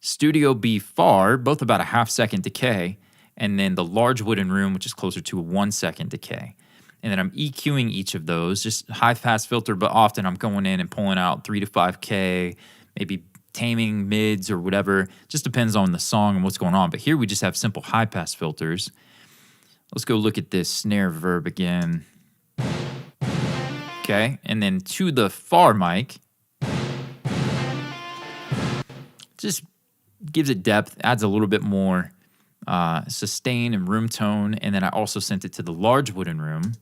Studio B Far, both about a half-second decay, and then the large wooden room, which is closer to a 1-second decay. And then I'm EQing each of those, just high-pass filter, but often I'm going in and pulling out 3 to 5K, maybe taming mids or whatever. Just depends on the song and what's going on. But here we just have simple high-pass filters. Let's go look at this snare verb again. Okay, and then to the far mic, just gives it depth, adds a little bit more sustain and room tone. And then I also sent it to the large wooden room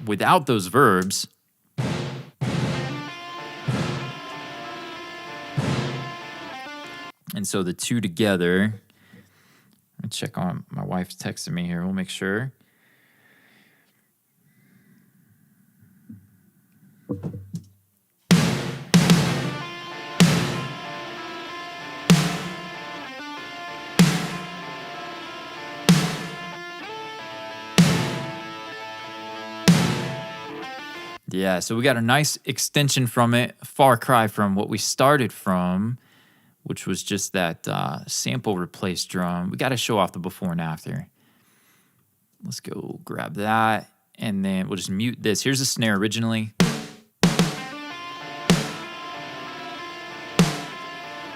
without those verbs. And so the two together, let me check on, my wife's texting me here, we'll make sure. Yeah, so we got a nice extension from it, far cry from what we started from, which was just that sample replace drum. We got to show off the before and after. Let's go grab that, and then we'll just mute this. Here's the snare originally.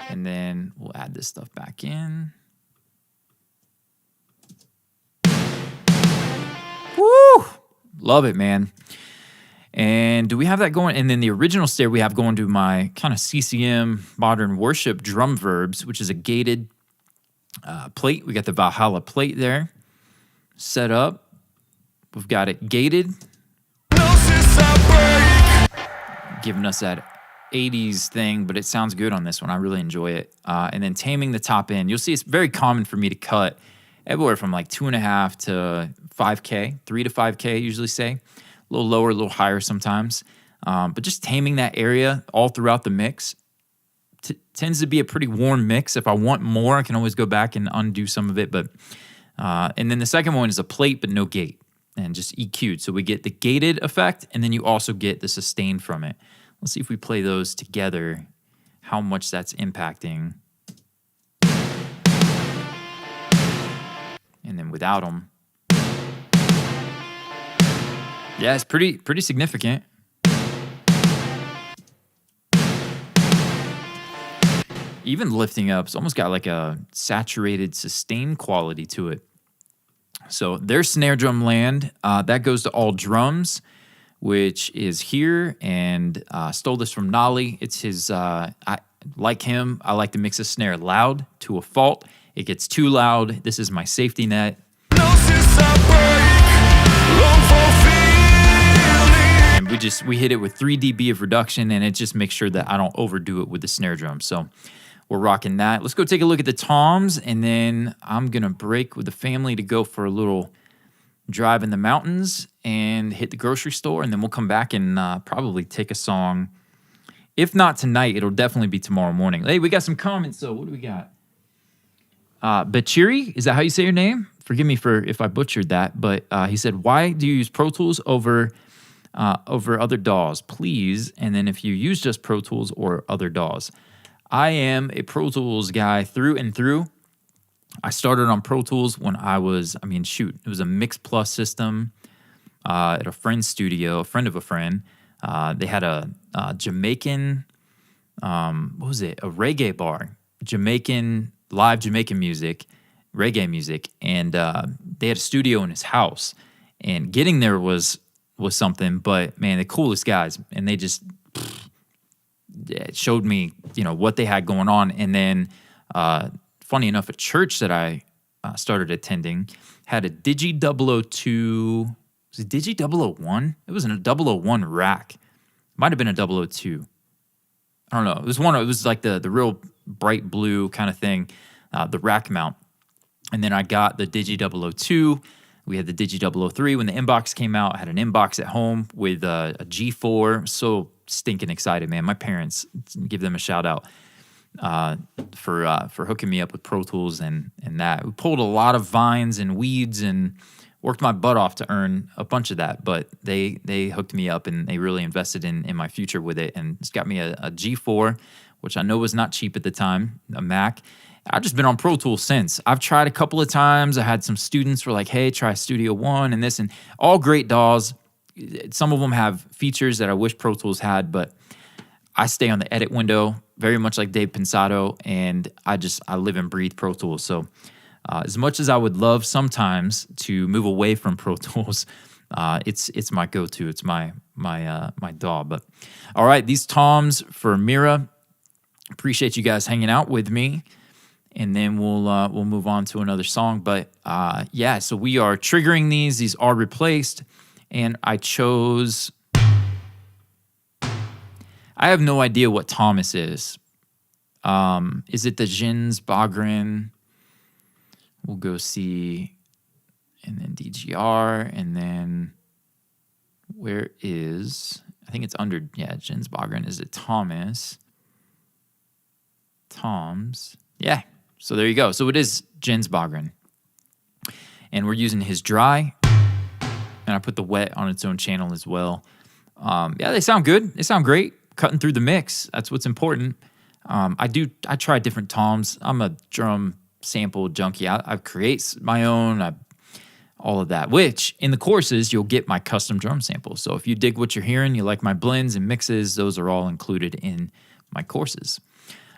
And then we'll add this stuff back in. Woo! Love it, man. And do we have that going? And then the original snare we have going to my kind of CCM modern worship drum verbs, which is a gated plate. We got the Valhalla plate there set up. We've got it gated, giving us that 80s thing, but it sounds good on this one. I really enjoy it. And then taming the top end. You'll see it's very common for me to cut everywhere from like 2.5 to 5K, 3 to 5K, I usually say. A little lower, a little higher sometimes. But just taming that area all throughout the mix tends to be a pretty warm mix. If I want more, I can always go back and undo some of it. But and then the second one is a plate but no gate and just EQ'd. So we get the gated effect, and then you also get the sustain from it. Let's see if we play those together, how much that's impacting. And then without them. Yeah, it's pretty significant. Even lifting up, it's almost got like a saturated, sustained quality to it. So there's snare drum land. That goes to all drums, which is here, and stole this from Nolly. It's his, like him, I like to mix a snare loud to a fault. It gets too loud. This is my safety net. And we hit it with 3 dB of reduction, and it just makes sure that I don't overdo it with the snare drum. So we're rocking that. Let's go take a look at the toms, and then I'm going to break with the family to go for a little drive in the mountains and hit the grocery store, and then we'll come back and probably take a song. If not tonight, it'll definitely be tomorrow morning. Hey, we got some comments, so what do we got? Bachiri, is that how you say your name? Forgive me for if I butchered that, but he said, why do you use Pro Tools over other DAWs, please? And then if you use just Pro Tools or other DAWs. I am a Pro Tools guy through and through. I started on Pro Tools when it was a Mix Plus system at a friend's studio, a friend of a friend. They had a Jamaican, a reggae bar, live Jamaican music, reggae music, and they had a studio in his house. And getting there was something, but man, the coolest guys, and they just showed me, what they had going on. And then, funny enough, a church that I started attending had a Digi 002. Was it Digi 001? It was a 001 rack. Might have been a 002. I don't know. It was like the real bright blue kind of thing, the rack mount. And then I got the Digi 002. We had the Digi 003 when the inbox came out. I had an inbox at home with a G4. So stinking excited, man. My parents, give them a shout out for hooking me up with Pro Tools and that. We pulled a lot of vines and weeds and worked my butt off to earn a bunch of that, but they hooked me up and they really invested in my future with it, and it's got me a G4, which I know was not cheap at the time, a Mac. I've just been on Pro Tools since. I've tried a couple of times. I had some students were like, hey, try Studio One and this, and all great DAWs. Some of them have features that I wish Pro Tools had, but I stay on the edit window, very much like Dave Pensato, and I live and breathe Pro Tools. So as much as I would love sometimes to move away from Pro Tools, it's my go-to. It's my DAW. But all right, these toms for Mira. Appreciate you guys hanging out with me, and then we'll move on to another song. But so we are triggering these. These are replaced, and I chose. I have no idea what Thomas is. Is it the Jins Bagrin? We'll go see, and then DGR, and then where is, I think it's under, Jens Bagren. Is it Thomas? Toms. Yeah, so there you go. So it is Jens Bagren. And we're using his dry, and I put the wet on its own channel as well. They sound good. They sound great. Cutting through the mix, that's what's important. I try different toms. I'm a drum sample junkie. I create my own, all of that, which in the courses, you'll get my custom drum samples. So if you dig what you're hearing, you like my blends and mixes, those are all included in my courses.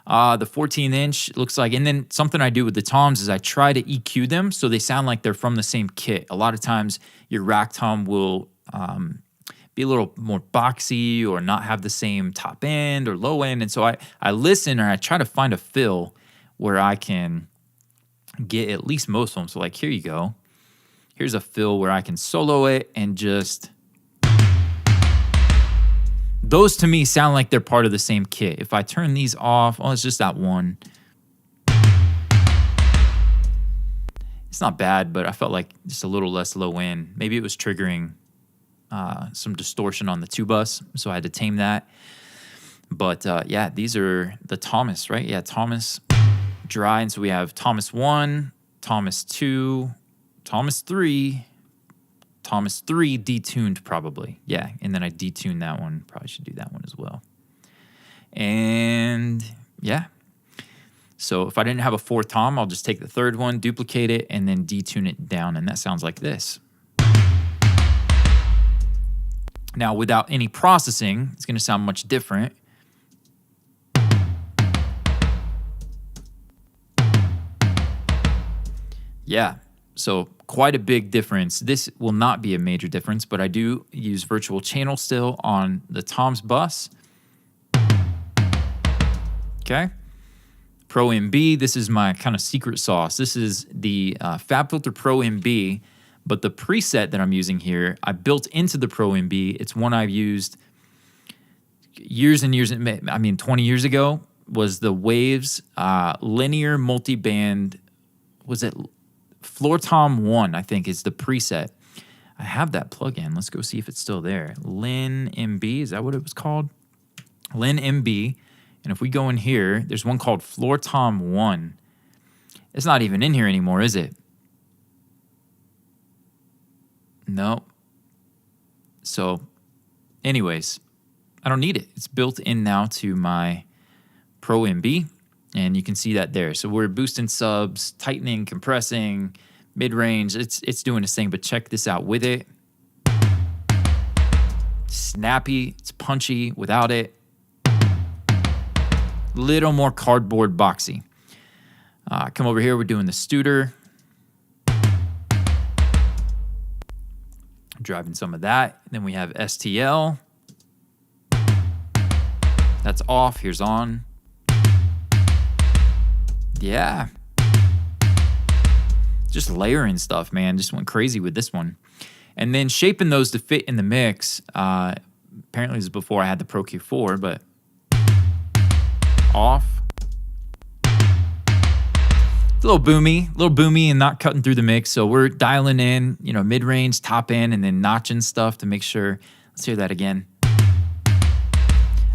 The 14-inch looks like, and then something I do with the toms is I try to EQ them so they sound like they're from the same kit. A lot of times your rack tom will be a little more boxy or not have the same top end or low end. And so I listen, or I try to find a fill where I can get at least most of them. So like, here you go. Here's a fill where I can solo it and just, those to me sound like they're part of the same kit. If I turn these off, it's just that one. It's not bad, but I felt like just a little less low end. Maybe it was triggering some distortion on the 2-bus, so I had to tame that. But these are the Thomas, right? Yeah, Thomas dry. And so we have Thomas 1, Thomas 2, Thomas 3, Thomas 3 detuned probably. Yeah, and then I detuned that one. Probably should do that one as well. And yeah. So if I didn't have a 4th tom, I'll just take the 3rd one, duplicate it, and then detune it down. And that sounds like this. Now, without any processing, it's going to sound much different. Yeah, so quite a big difference. This will not be a major difference, but I do use virtual channel still on the toms bus. Okay. Pro MB, this is my kind of secret sauce. This is the FabFilter Pro MB, but the preset that I'm using here, I built into the Pro MB. It's one I've used years and years, 20 years ago, was the Waves linear multiband, was it Floor Tom 1, I think is the preset. I have that plugin. Let's go see if it's still there. Lin MB, is that what it was called? Lin MB. And if we go in here, there's one called Floor Tom 1. It's not even in here anymore, is it? No. So, anyways, I don't need it. It's built in now to my Pro MB, and you can see that there. So we're boosting subs, tightening, compressing, mid-range. It's doing its thing, but check this out with it. Snappy, it's punchy without it. Little more cardboard boxy. Come over here, we're doing the Studer. Driving some of that. Then we have STL. That's off, here's on. Yeah. Just layering stuff, man. Just went crazy with this one. And then shaping those to fit in the mix. Apparently this is before I had the Pro Q4, but off. It's a little boomy and not cutting through the mix. So we're dialing in, mid-range, top end, and then notching stuff to make sure. Let's hear that again.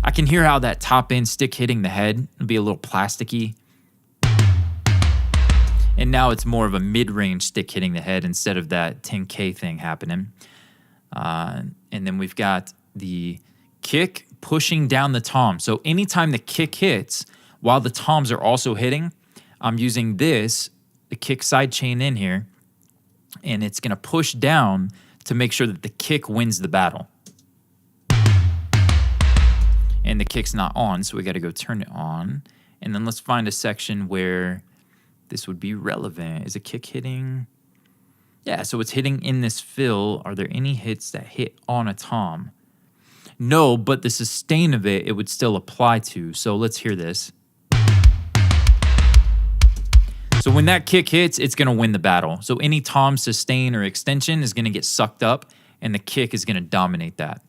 I can hear how that top end stick hitting the head will be a little plasticky. And now it's more of a mid-range stick hitting the head instead of that 10K thing happening. And then we've got the kick pushing down the tom. So anytime the kick hits, while the toms are also hitting, I'm using the kick side chain in here, and it's going to push down to make sure that the kick wins the battle. And the kick's not on, so we got to go turn it on. And then let's find a section where this would be relevant. Is a kick hitting? Yeah, so it's hitting in this fill. Are there any hits that hit on a tom? No, but the sustain of it would still apply to. So let's hear this. So when that kick hits, it's going to win the battle. So any tom sustain or extension is going to get sucked up, and the kick is going to dominate that.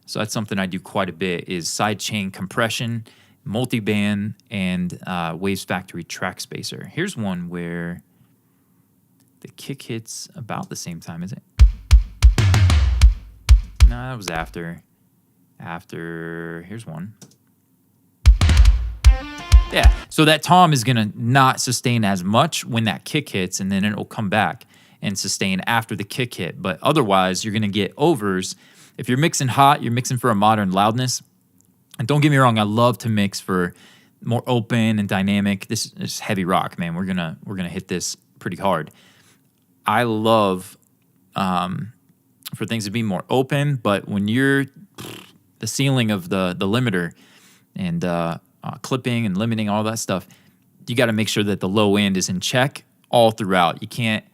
So that's something I do quite a bit, is side chain compression, multiband, and Waves Factory track spacer. Here's one where the kick hits about the same time, is it? No, that was after. Here's one. Yeah, so that tom is going to not sustain as much when that kick hits, and then it will come back and sustain after the kick hit. But otherwise, you're going to get overs. If you're mixing hot, you're mixing for a modern loudness. And don't get me wrong, I love to mix for more open and dynamic. This is heavy rock, man. We're gonna hit this pretty hard. I love for things to be more open, but when you're the ceiling of the limiter and clipping and limiting, all that stuff, you got to make sure that the low end is in check all throughout. You can't,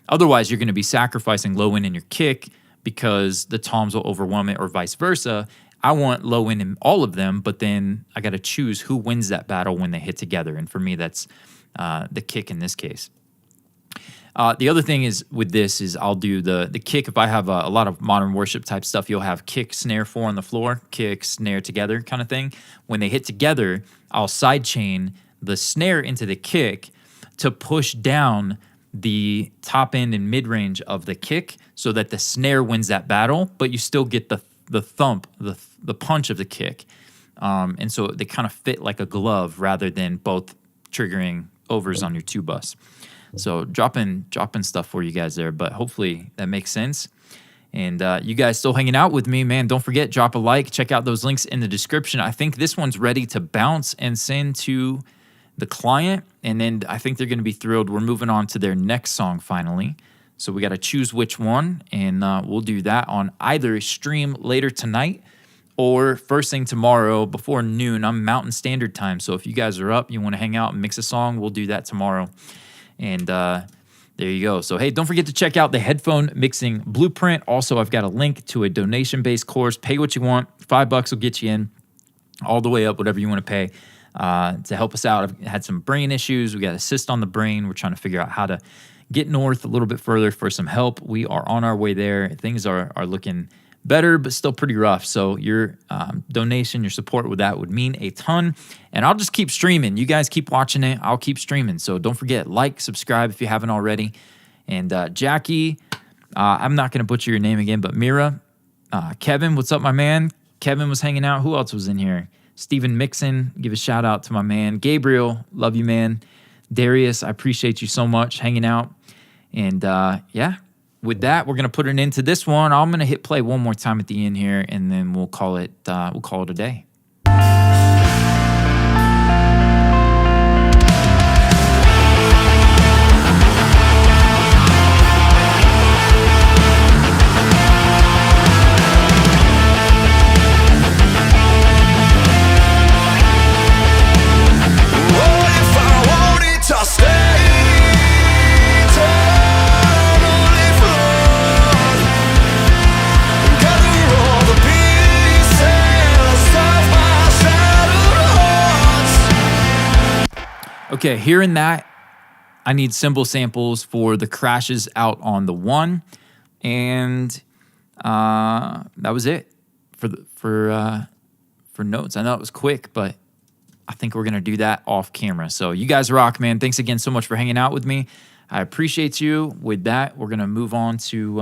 otherwise you're going to be sacrificing low end in your kick because the toms will overwhelm it, or vice versa. I want low end in all of them, but then I got to choose who wins that battle when they hit together. And for me, that's the kick in this case. The other thing is with this is I'll do the kick. If I have a lot of modern worship type stuff, you'll have kick, snare, 4 on the floor, kick, snare together kind of thing. When they hit together, I'll side chain the snare into the kick to push down the top end and mid range of the kick so that the snare wins that battle, but you still get the thump, the punch of the kick. And so they kind of fit like a glove rather than both triggering overs on your 2 bus. So dropping stuff for you guys there, but hopefully that makes sense. And you guys still hanging out with me, man, don't forget, drop a like, check out those links in the description. I think this one's ready to bounce and send to the client, and then I think they're going to be thrilled. We're moving on to their next song finally. So we got to choose which one, and we'll do that on either a stream later tonight or first thing tomorrow before noon. I'm Mountain Standard Time, so if you guys are up, you want to hang out and mix a song, we'll do that tomorrow. And there you go. So, hey, don't forget to check out the Headphone Mixing Blueprint. Also, I've got a link to a donation-based course. Pay what you want. $5 will get you in, all the way up, whatever you want to pay to help us out. I've had some brain issues. We got a cyst on the brain. We're trying to figure out how to get north a little bit further for some help. We are on our way there. Things are looking better, but still pretty rough. So your donation, your support with that would mean a ton. And I'll just keep streaming. You guys keep watching it. I'll keep streaming. So don't forget, like, subscribe if you haven't already. And Jackie, I'm not going to butcher your name again, but Mira, Kevin, what's up, my man? Kevin was hanging out. Who else was in here? Steven Mixon, give a shout out to my man. Gabriel, love you, man. Darius, I appreciate you so much hanging out. And yeah, with that, we're gonna put an end to this one. I'm gonna hit play one more time at the end here, and then we'll call it a day. Okay, hearing that, I need cymbal samples for the crashes out on the 1, and that was it for notes. I know it was quick, but I think we're gonna do that off camera. So you guys rock, man. Thanks again so much for hanging out with me. I appreciate you. With that, we're gonna move on to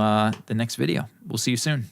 the next video. We'll see you soon.